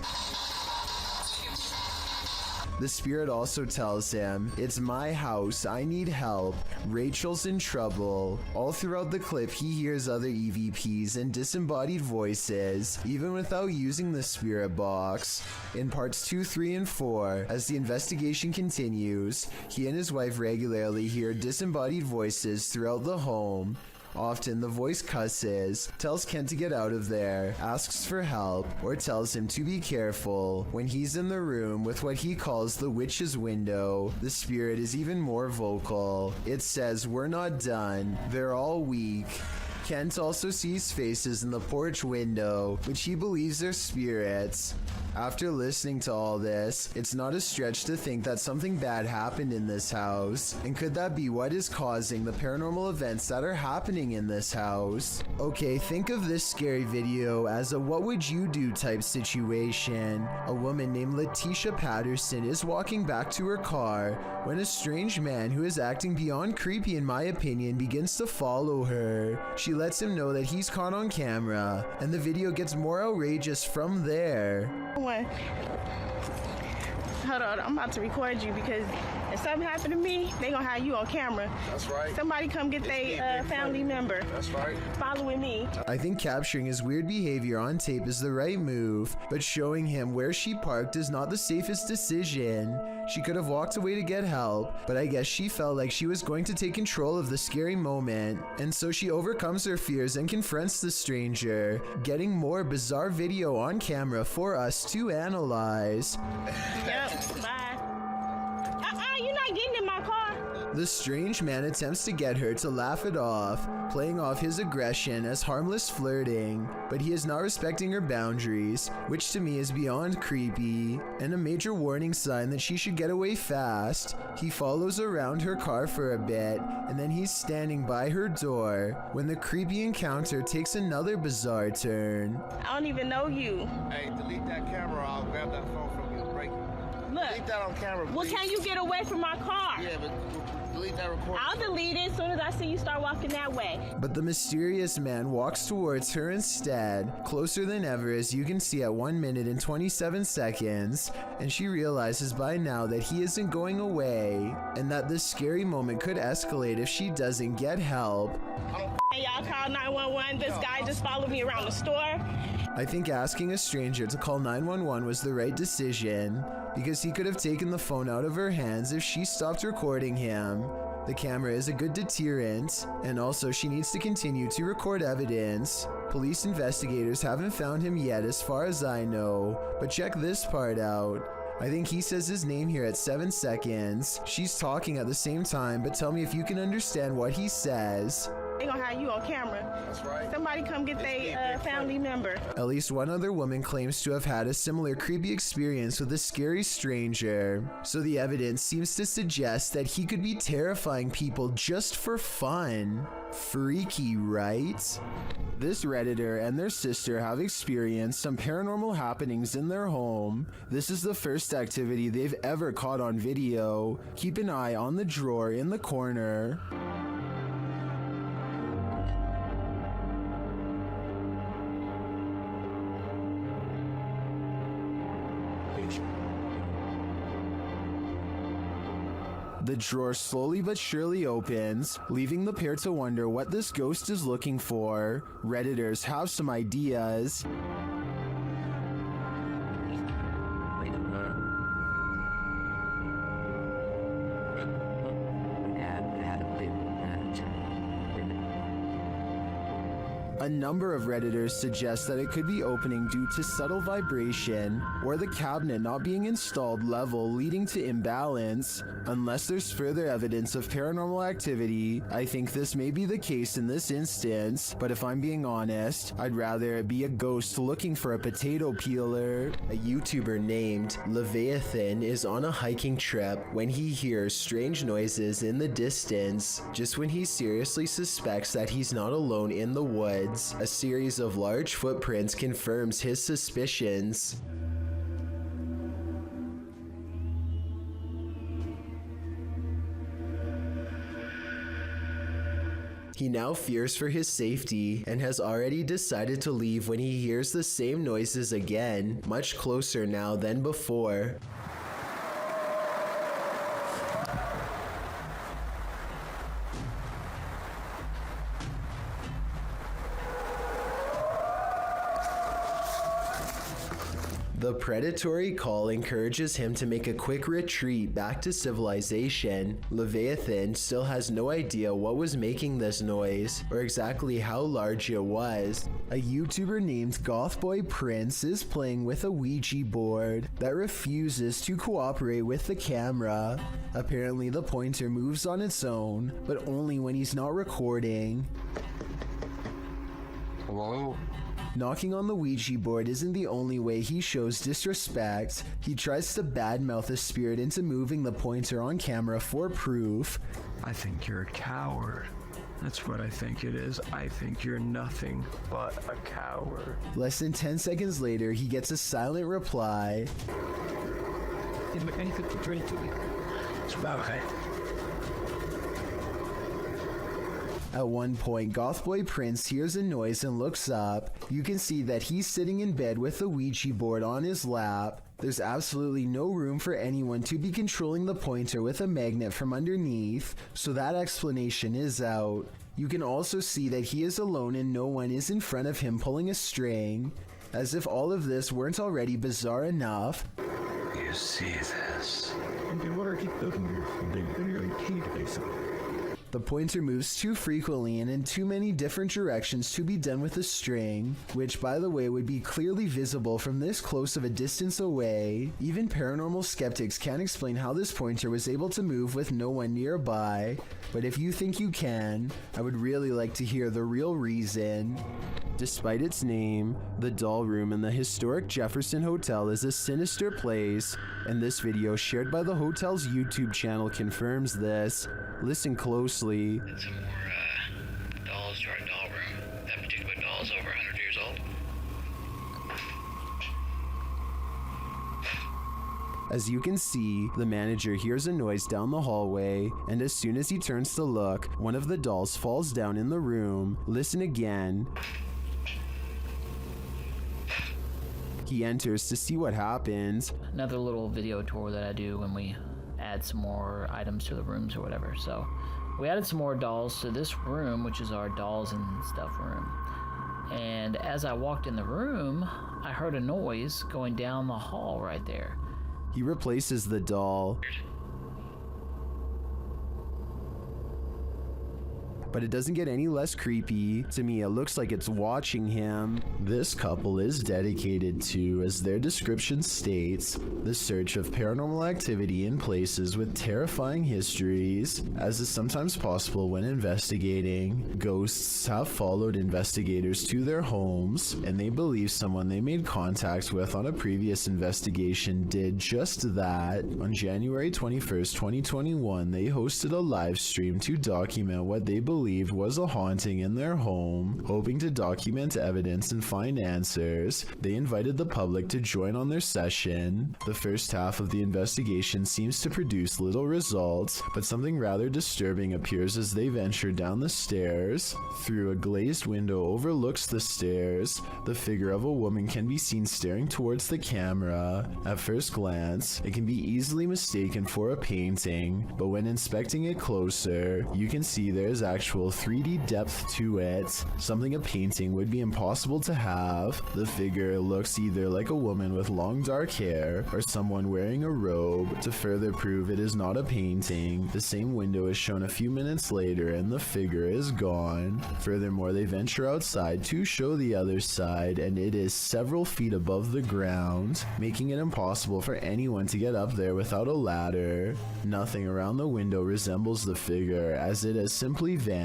The spirit also tells him, "It's my house, I need help, Rachel's in trouble." All throughout the clip, he hears other EVPs and disembodied voices, even without using the spirit box. In parts 2, 3, and 4, as the investigation continues, he and his wife regularly hear disembodied voices throughout the home. Often the voice cusses, tells Kent to get out of there, asks for help, or tells him to be careful. When he's in the room with what he calls the witch's window, the spirit is even more vocal. It says, "We're not done. They're all weak." Kent also sees faces in the porch window, which he believes are spirits. After listening to all this, it's not a stretch to think that something bad happened in this house. And could that be what is causing the paranormal events that are happening in this house? Okay, think of this scary video as a what would you do type situation. A woman named Letitia Patterson is walking back to her car when a strange man who is acting beyond creepy in my opinion begins to follow her. She lets him know that he's caught on camera, and the video gets more outrageous from there. Hold on, I'm about to record you because if something happened to me, they gonna have you on camera. That's right. Somebody come get their family member. That's right. Following me. I think capturing his weird behavior on tape is the right move, but showing him where she parked is not the safest decision. She could have walked away to get help, but I guess she felt like she was going to take control of the scary moment, and so she overcomes her fears and confronts the stranger, getting more bizarre video on camera for us to analyze. Yep, bye. You're not getting in my car. The strange man attempts to get her to laugh it off, playing off his aggression as harmless flirting, but he is not respecting her boundaries, which to me is beyond creepy, and a major warning sign that she should get away fast. He follows around her car for a bit, and then he's standing by her door when the creepy encounter takes another bizarre turn. I don't even know you. Hey, delete that camera. I'll grab that phone from you and break it. Look. Delete that on camera, please. Well, can you get away from my car? Yeah, but delete that recording. I'll delete it as soon as I see you start walking that way. But the mysterious man walks towards her instead, closer than ever as you can see at 1 minute and 27 seconds, and she realizes by now that he isn't going away, and that this scary moment could escalate if she doesn't get help. Hey, y'all call 911. This guy just followed me around the store. I think asking a stranger to call 911 was the right decision, because he could have taken the phone out of her hands if she stopped recording him. The camera is a good deterrent, and also she needs to continue to record evidence. Police investigators haven't found him yet as far as I know, but check this part out. I think he says his name here at 7 seconds. She's talking at the same time, but tell me if you can understand what he says. They gonna have you on camera. That's right. Somebody come get their family member. At least one other woman claims to have had a similar creepy experience with a scary stranger. So the evidence seems to suggest that he could be terrifying people just for fun. Freaky, right? This Redditor and their sister have experienced some paranormal happenings in their home. This is the first activity they've ever caught on video. Keep an eye on the drawer in the corner. The drawer slowly but surely opens, leaving the pair to wonder what this ghost is looking for. Redditors have some ideas. A number of Redditors suggest that it could be opening due to subtle vibration or the cabinet not being installed level, leading to imbalance. Unless there's further evidence of paranormal activity, I think this may be the case in this instance, but if I'm being honest, I'd rather it be a ghost looking for a potato peeler. A YouTuber named Leviathan is on a hiking trip when he hears strange noises in the distance. Just when he seriously suspects that he's not alone in the woods, a series of large footprints confirms his suspicions. He now fears for his safety and has already decided to leave when he hears the same noises again, much closer now than before. The predatory call encourages him to make a quick retreat back to civilization. Leviathan still has no idea what was making this noise or exactly how large it was. A YouTuber named Gothboy Prince is playing with a Ouija board that refuses to cooperate with the camera. Apparently the pointer moves on its own, but only when he's not recording. Hello? Knocking on the Ouija board isn't the only way he shows disrespect. He tries to badmouth a spirit into moving the pointer on camera for proof. I think you're a coward. That's what I think it is. I think you're nothing but a coward. Less than 10 seconds later, he gets a silent reply. At one point, Gothboy Prince hears a noise and looks up. You can see that he's sitting in bed with the Ouija board on his lap. There's absolutely no room for anyone to be controlling the pointer with a magnet from underneath, so that explanation is out. You can also see that he is alone and no one is in front of him pulling a string. As if all of this weren't already bizarre enough. You see this? The pointer moves too frequently and in too many different directions to be done with a string, which by the way would be clearly visible from this close of a distance away. Even paranormal skeptics can't explain how this pointer was able to move with no one nearby, but if you think you can, I would really like to hear the real reason. Despite its name, the doll room in the historic Jefferson Hotel is a sinister place, and this video shared by the hotel's YouTube channel confirms this. Listen closely. Some more dolls to our doll room. That particular doll is over 100 years old. As you can see, the manager hears a noise down the hallway, and as soon as he turns to look, one of the dolls falls down in the room. Listen again. He enters to see what happens. Another little video tour that I do when we add some more items to the rooms or whatever. So we added some more dolls to this room, which is our dolls and stuff room. And as I walked in the room, I heard a noise going down the hall right there. He replaces the doll. But it doesn't get any less creepy. To me, it looks like it's watching him. This couple is dedicated to, as their description states, the search of paranormal activity in places with terrifying histories. As is sometimes possible when investigating, ghosts have followed investigators to their homes, and they believe someone they made contact with on a previous investigation did just that. On January 21st, 2021, they hosted a live stream to document what they believed was a haunting in their home. Hoping to document evidence and find answers, they invited the public to join on their session. The first half of the investigation seems to produce little results, but something rather disturbing appears as they venture down the stairs. Through a glazed window overlooks the stairs, the figure of a woman can be seen staring towards the camera. At first glance, it can be easily mistaken for a painting, but when inspecting it closer, you can see there is actual 3D depth to it, something a painting would be impossible to have. The figure looks either like a woman with long dark hair or someone wearing a robe. To further prove it is not a painting, the same window is shown a few minutes later and the figure is gone. Furthermore, they venture outside to show the other side, and it is several feet above the ground, making it impossible for anyone to get up there without a ladder. Nothing around the window resembles the figure, as it has simply vanished.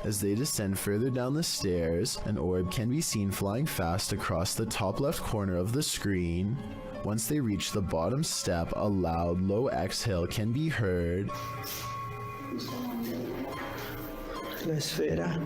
As they descend further down the stairs, an orb can be seen flying fast across the top left corner of the screen. Once they reach the bottom step, a loud, low exhale can be heard. La esfera.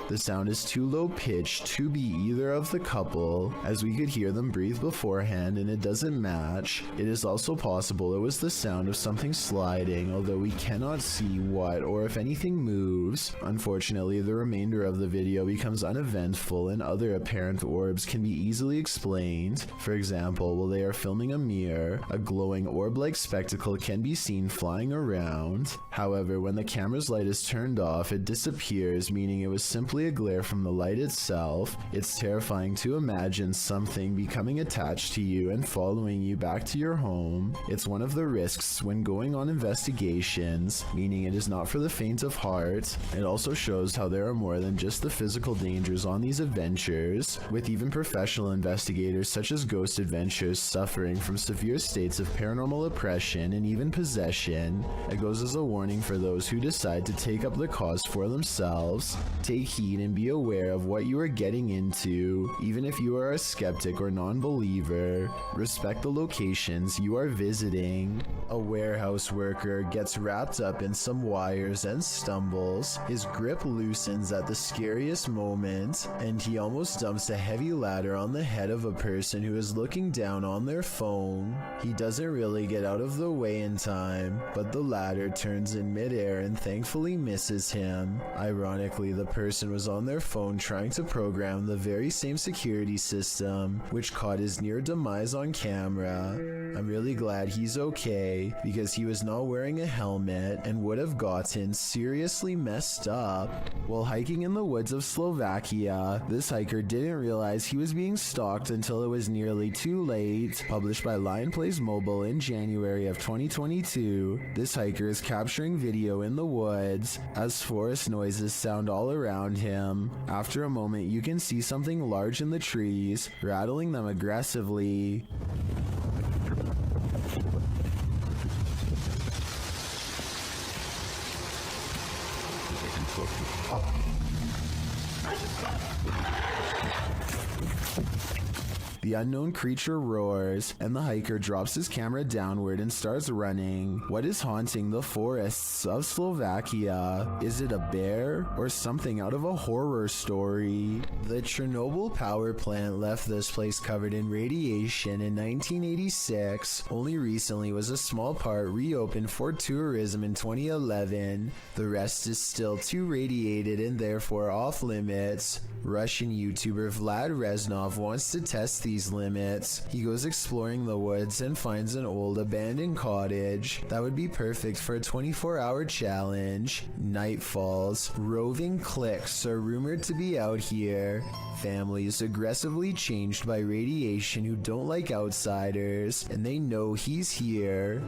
The sound is too low pitched to be either of the couple, as we could hear them breathe beforehand and it doesn't match. It is also possible it was the sound of something sliding, although we cannot see what or if anything moves. Unfortunately, the remainder of the video becomes uneventful and other apparent orbs can be easily explained. For example, while they are filming a mirror, a glowing orb-like spectacle can be seen flying around. However, when the camera's light is turned off, it disappears, meaning it was simply simply a glare from the light itself. It's terrifying to imagine something becoming attached to you and following you back to your home. It's one of the risks when going on investigations, meaning it is not for the faint of heart. It also shows how there are more than just the physical dangers on these adventures, with even professional investigators such as Ghost Adventures suffering from severe states of paranormal oppression and even possession. It goes as a warning for those who decide to take up the cause for themselves. Take heed and be aware of what you are getting into, even if you are a skeptic or non-believer. Respect the locations you are visiting. A warehouse worker gets wrapped up in some wires and stumbles. His grip loosens at the scariest moment, and he almost dumps a heavy ladder on the head of a person who is looking down on their phone. He doesn't really get out of the way in time, but the ladder turns in midair and thankfully misses him. Ironically, the person was on their phone trying to program the very same security system, which caught his near demise on camera. I'm really glad he's okay, because he was not wearing a helmet and would have gotten seriously messed up. While hiking in the woods of Slovakia, this hiker didn't realize he was being stalked until it was nearly too late. Published by Lion Plays Mobile in January of 2022, this hiker is capturing video in the woods as forest noises sound all around him. After a moment, you can see something large in the trees, rattling them aggressively. The unknown creature roars, and the hiker drops his camera downward and starts running. What is haunting the forests of Slovakia? Is it a bear or something out of a horror story? The Chernobyl power plant left this place covered in radiation in 1986. Only recently was a small part reopened for tourism in 2011. The rest is still too radiated and therefore off limits. Russian YouTuber Vlad Reznov wants to test these limits. He goes exploring the woods and finds an old abandoned cottage that would be perfect for a 24-hour challenge. Night falls. Roving cliques are rumored to be out here. Families aggressively changed by radiation who don't like outsiders, and they know he's here.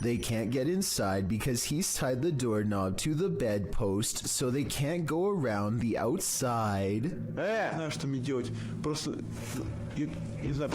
They can't get inside because he's tied the doorknob to the bedpost, so they can't go around the outside. Знаешь, что мне делать? Просто... Не знаю...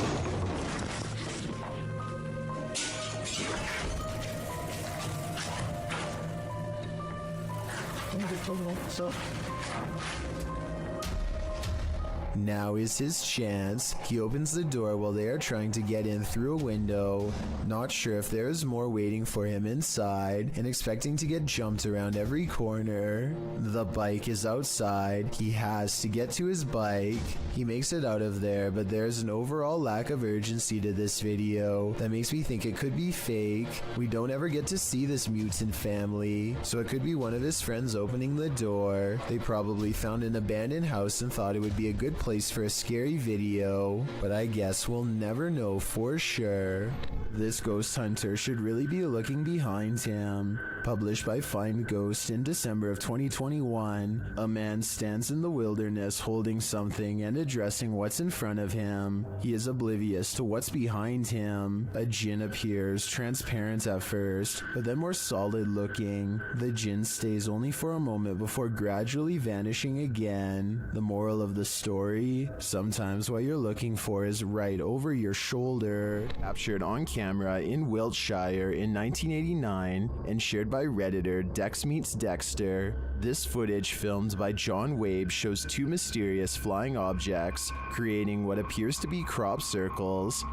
Now is his chance. He opens the door while they are trying to get in through a window, not sure if there is more waiting for him inside, and expecting to get jumped around every corner. The bike is outside. He has to get to his bike. He makes it out of there, but there's an overall lack of urgency to this video that makes me think it could be fake. We don't ever get to see this mutant family, so it could be one of his friends opening the door. They probably found an abandoned house and thought it would be a good place for a scary video, but I guess we'll never know for sure. This ghost hunter should really be looking behind him. Published by Find Ghost in December of 2021, a man stands in the wilderness holding something and addressing what's in front of him. He is oblivious to what's behind him. A djinn appears, transparent at first, but then more solid looking. The djinn stays only for a moment before gradually vanishing again. The moral of the story? Sometimes what you're looking for is right over your shoulder. Captured on camera in Wiltshire in 1989 and shared by Redditor Dex Meets Dexter. This footage filmed by John Wabe shows two mysterious flying objects creating what appears to be crop circles.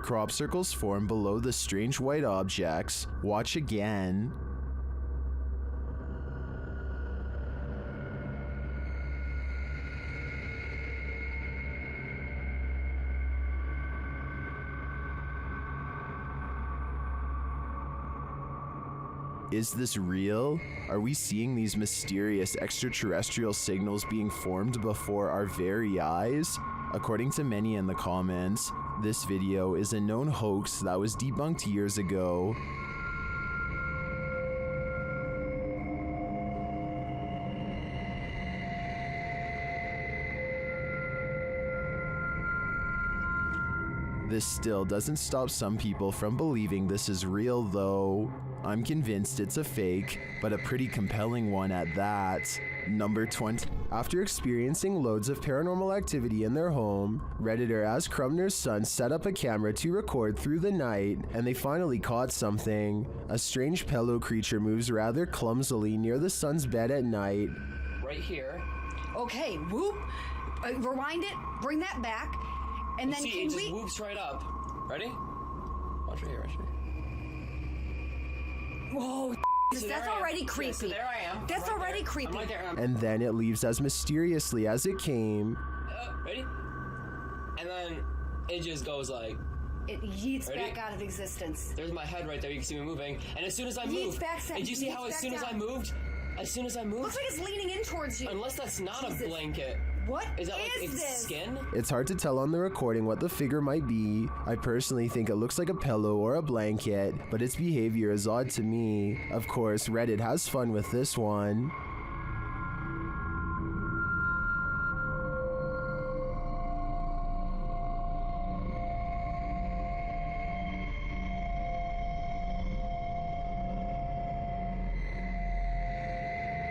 Crop circles form below the strange white objects. Watch again. Is this real? Are we seeing these mysterious extraterrestrial signals being formed before our very eyes? According to many in the comments, this video is a known hoax that was debunked years ago. This still doesn't stop some people from believing this is real though. I'm convinced it's a fake, but a pretty compelling one at that. Number 20. After experiencing loads of paranormal activity in their home, Redditor As Crumner's son set up a camera to record through the night, and they finally caught something. A strange pillow creature moves rather clumsily near the son's bed at night. Right here. Okay, whoop. Rewind it, bring that back, and then see, can it just we... whoops right up. Ready? Watch right here, watch right here. Whoa, So that's there I am. already Yeah, creepy. so there I am. That's right already there. creepy. I'm right there. And then it leaves as mysteriously as it came. Ready? And then it just goes like... It yeets Ready? back out of existence. There's my head right there. You can see me moving. And as soon as I Yeets moved... back, Did you see yeets how as back soon as I down. moved... As soon as I moved... Looks like it's leaning in towards you. Unless that's not Jesus. a blanket. What Is that like is its this? skin? It's hard to tell on the recording what the figure might be. I personally think it looks like a pillow or a blanket, but its behavior is odd to me. Of course, Reddit has fun with this one.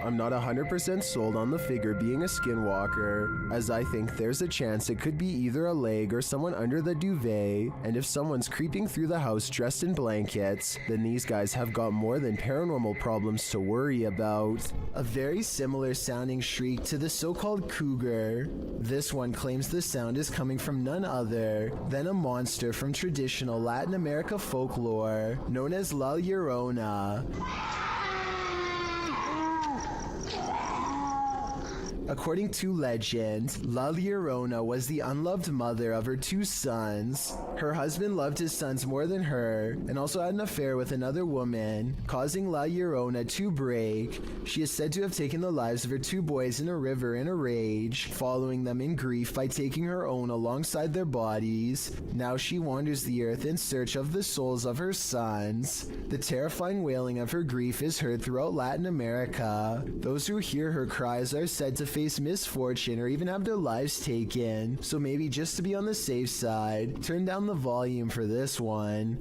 I'm not 100% sold on the figure being a skinwalker, as I think there's a chance it could be either a leg or someone under the duvet, and if someone's creeping through the house dressed in blankets, then these guys have got more than paranormal problems to worry about. A very similar sounding shriek to the so-called cougar. This one claims the sound is coming from none other than a monster from traditional Latin America folklore, known as La Llorona. According to legend, La Llorona was the unloved mother of her two sons. Her husband loved his sons more than her, and also had an affair with another woman, causing La Llorona to break. She is said to have taken the lives of her two boys in a river in a rage, following them in grief by taking her own alongside their bodies. Now she wanders the earth in search of the souls of her sons. The terrifying wailing of her grief is heard throughout Latin America. Those who hear her cries are said to face misfortune or even have their lives taken, so maybe just to be on the safe side, turn down the volume for this one.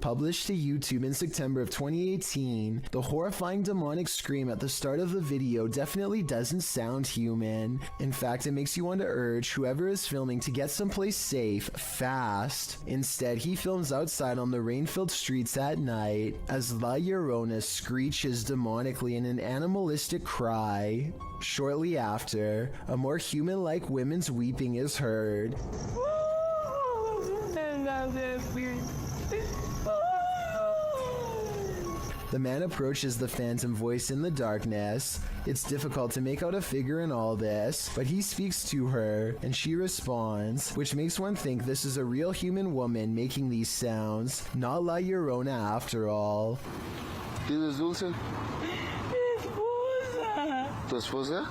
Published to YouTube in September of 2018, the horrifying demonic scream at the start of the video definitely doesn't sound human. In fact, it makes you want to urge whoever is filming to get someplace safe, fast. Instead, he films outside on the rain-filled streets at night as La Llorona screeches demonically in an animalistic cry. Shortly after, a more human-like women's weeping is heard. The man approaches the phantom voice in the darkness. It's difficult to make out a figure in all this, but he speaks to her, and she responds, which makes one think this is a real human woman making these sounds, not La Llorona after all. ¿Tienes dulce? ¿Tu esposa?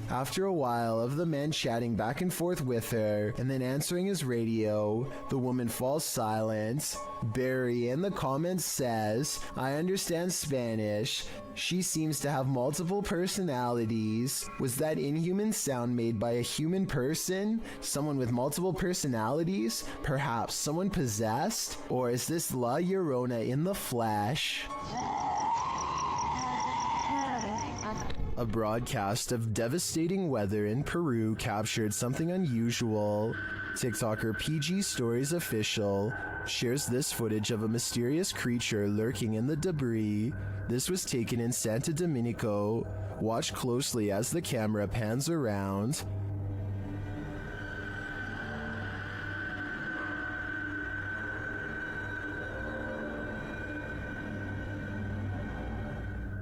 After a while of the man chatting back and forth with her and then answering his radio, the woman falls silent. Barry in the comments says, "I understand Spanish. She seems to have multiple personalities. Was that inhuman sound made by a human person? Someone with multiple personalities? Perhaps someone possessed? Or is this La Llorona in the flesh?" A broadcast of devastating weather in Peru captured something unusual. TikToker PG Stories Official shares this footage of a mysterious creature lurking in the debris. This was taken in Santo Domingo. Watch closely as the camera pans around.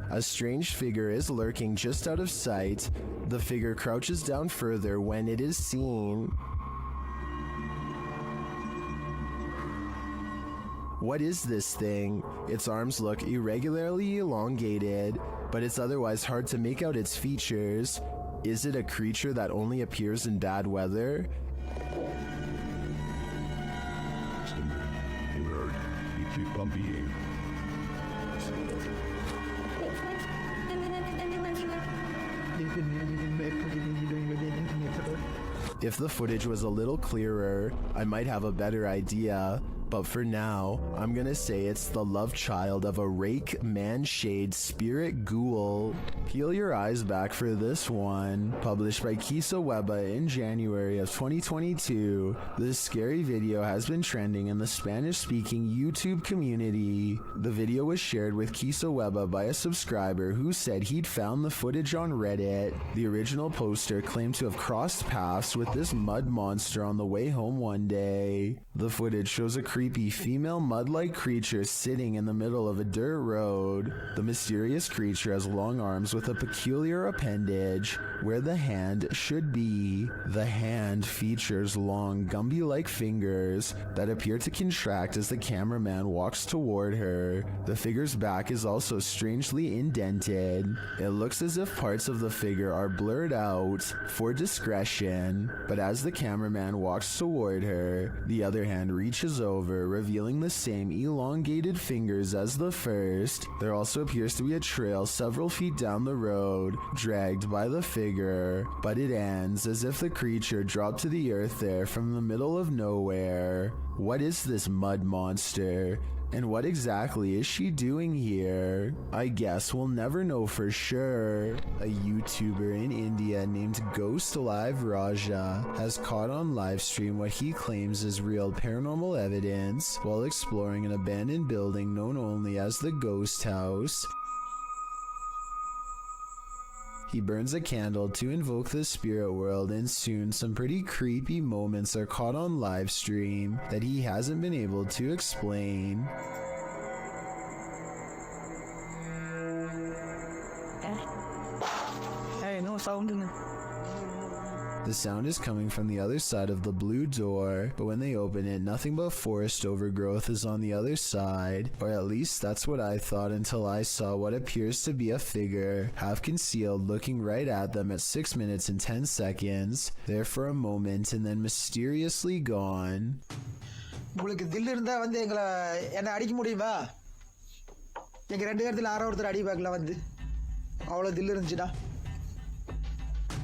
A strange figure is lurking just out of sight. The figure crouches down further when it is seen. What is this thing? Its arms look irregularly elongated, but it's otherwise hard to make out its features. Is it a creature that only appears in bad weather? If the footage was a little clearer, I might have a better idea. But for now, I'm gonna say it's the love child of a rake man-shade spirit ghoul. Peel your eyes back for this one. Published by Kisa Weba in January of 2022, this scary video has been trending in the Spanish-speaking YouTube community. The video was shared with Kisa Weba by a subscriber who said he'd found the footage on Reddit. The original poster claimed to have crossed paths with this mud monster on the way home one day. The footage shows a creepy female mud-like creature sitting in the middle of a dirt road. The mysterious creature has long arms with a peculiar appendage where the hand should be. The hand features long Gumby-like fingers that appear to contract as the cameraman walks toward her. The figure's back is also strangely indented. It looks as if parts of the figure are blurred out for discretion, but as the cameraman walks toward her, the other hand reaches over, revealing the same elongated fingers as the first. There also appears to be a trail several feet down the road, dragged by the figure, but it ends as if the creature dropped to the earth there from the middle of nowhere. What is this mud monster? And what exactly is she doing here? I guess we'll never know for sure. A YouTuber in India named Ghost Live Raja has caught on livestream what he claims is real paranormal evidence while exploring an abandoned building known only as the Ghost House. He burns a candle to invoke the spirit world, and soon some pretty creepy moments are caught on live stream that he hasn't been able to explain. Hey, no sound in it. The sound is coming from the other side of the blue door, but when they open it, nothing but forest overgrowth is on the other side, or at least that's what I thought until I saw what appears to be a figure, half concealed, looking right at them at 6 minutes and 10 seconds, there for a moment and then mysteriously gone. உங்களுக்கு தில் இருந்தா வந்து என்ன அடிக்க முடியுமா? எங்க ரெண்டு இடத்துல ஒருத்தர் அடி பார்க்கல வந்து அவ்வளவு தில் இருந்துச்சுடா.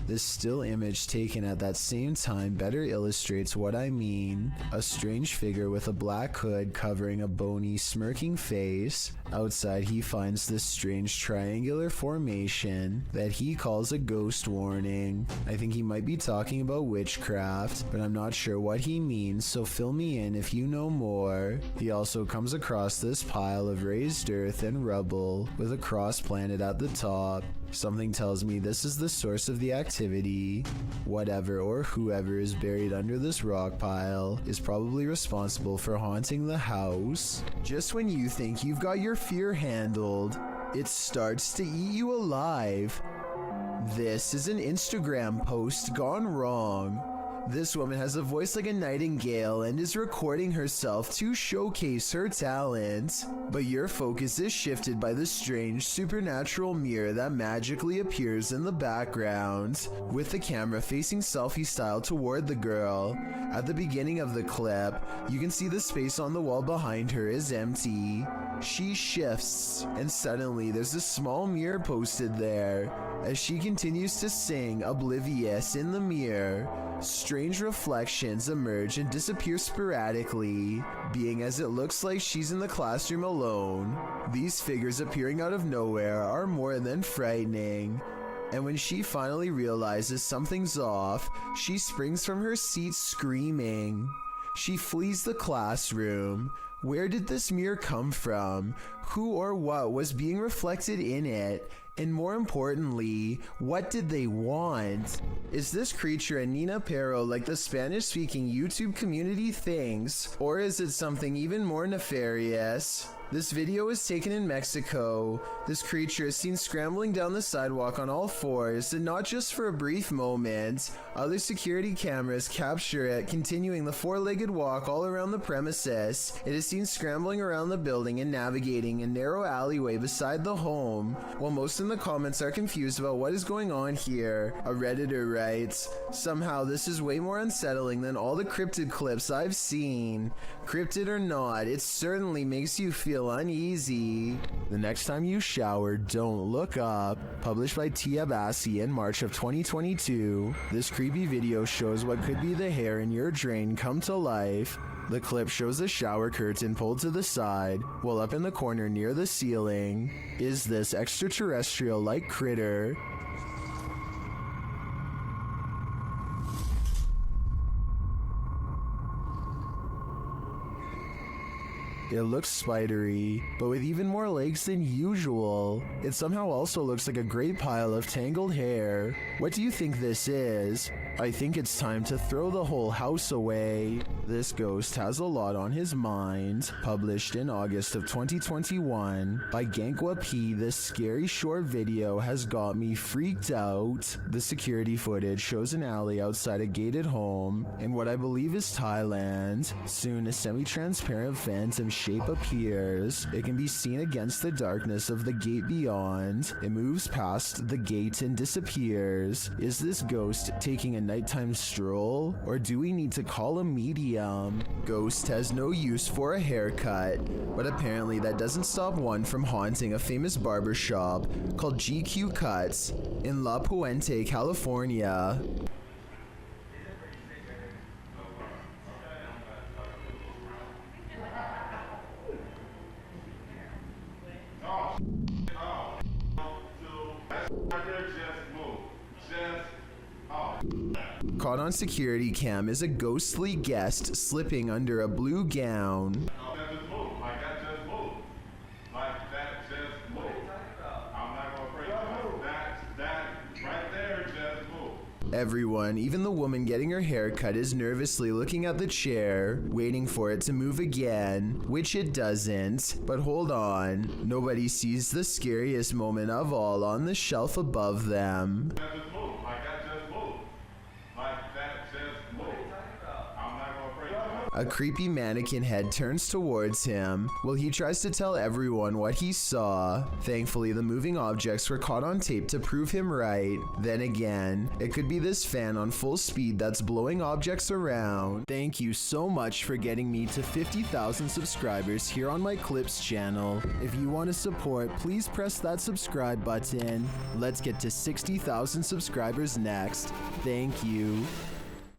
This still image taken at that same time better illustrates what I mean. A strange figure with a black hood covering a bony, smirking face. Outside, he finds this strange triangular formation that he calls a ghost warning. I think he might be talking about witchcraft, but I'm not sure what he means, so fill me in if you know more. He also comes across this pile of raised earth and rubble with a cross planted at the top. Something tells me this is the source of the activity. Whatever or whoever is buried under this rock pile is probably responsible for haunting the house. Just when you think you've got your fear handled, it starts to eat you alive. This is an Instagram post gone wrong. This woman has a voice like a nightingale and is recording herself to showcase her talent. But your focus is shifted by the strange supernatural mirror that magically appears in the background, with the camera facing selfie style toward the girl. At the beginning of the clip, you can see the space on the wall behind her is empty. She shifts, and suddenly there's a small mirror posted there. As she continues to sing, oblivious in the mirror, strange reflections emerge and disappear sporadically, being as it looks like she's in the classroom alone. These figures appearing out of nowhere are more than frightening. And when she finally realizes something's off, she springs from her seat screaming. She flees the classroom. Where did this mirror come from? Who or what was being reflected in it? And more importantly, what did they want? Is this creature a Nina Pero like the Spanish-speaking YouTube community thinks? Or is it something even more nefarious? This video was taken in Mexico. This creature is seen scrambling down the sidewalk on all fours, and not just for a brief moment. Other security cameras capture it continuing the four-legged walk all around the premises. It is seen scrambling around the building and navigating a narrow alleyway beside the home. While most in the comments are confused about what is going on here, a Redditor writes, "Somehow this is way more unsettling than all the cryptid clips I've seen. Cryptid or not, it certainly makes you feel uneasy. The next time you shower, don't look up." Published by Tia Bassi in March of 2022, this creepy video shows what could be the hair in your drain come to life. The clip shows the shower curtain pulled to the side, while up in the corner near the ceiling is this extraterrestrial-like critter. It looks spidery, but with even more legs than usual. It somehow also looks like a great pile of tangled hair. What do you think this is? I think it's time to throw the whole house away. This ghost has a lot on his mind. Published in August of 2021 by Gankwa P, this scary short video has got me freaked out. The security footage shows an alley outside a gated home in what I believe is Thailand. Soon a semi-transparent phantom shape appears. It can be seen against the darkness of the gate beyond. It moves past the gate and disappears. Is this ghost taking a nighttime stroll, or do we need to call a medium? Ghost has no use for a haircut, but apparently that doesn't stop one from haunting a famous barbershop called GQ Cuts in La Puente, California. Caught on security cam is a ghostly guest slipping under a blue gown. Everyone, even the woman getting her hair cut, is nervously looking at the chair, waiting for it to move again, which it doesn't. But hold on, nobody sees the scariest moment of all on the shelf above them. A creepy mannequin head turns towards him while he tries to tell everyone what he saw. Thankfully, the moving objects were caught on tape to prove him right. Then again, it could be this fan on full speed that's blowing objects around. Thank you so much for getting me to 50,000 subscribers here on my Clips channel. If you want to support, please press that subscribe button. Let's get to 60,000 subscribers next. Thank you.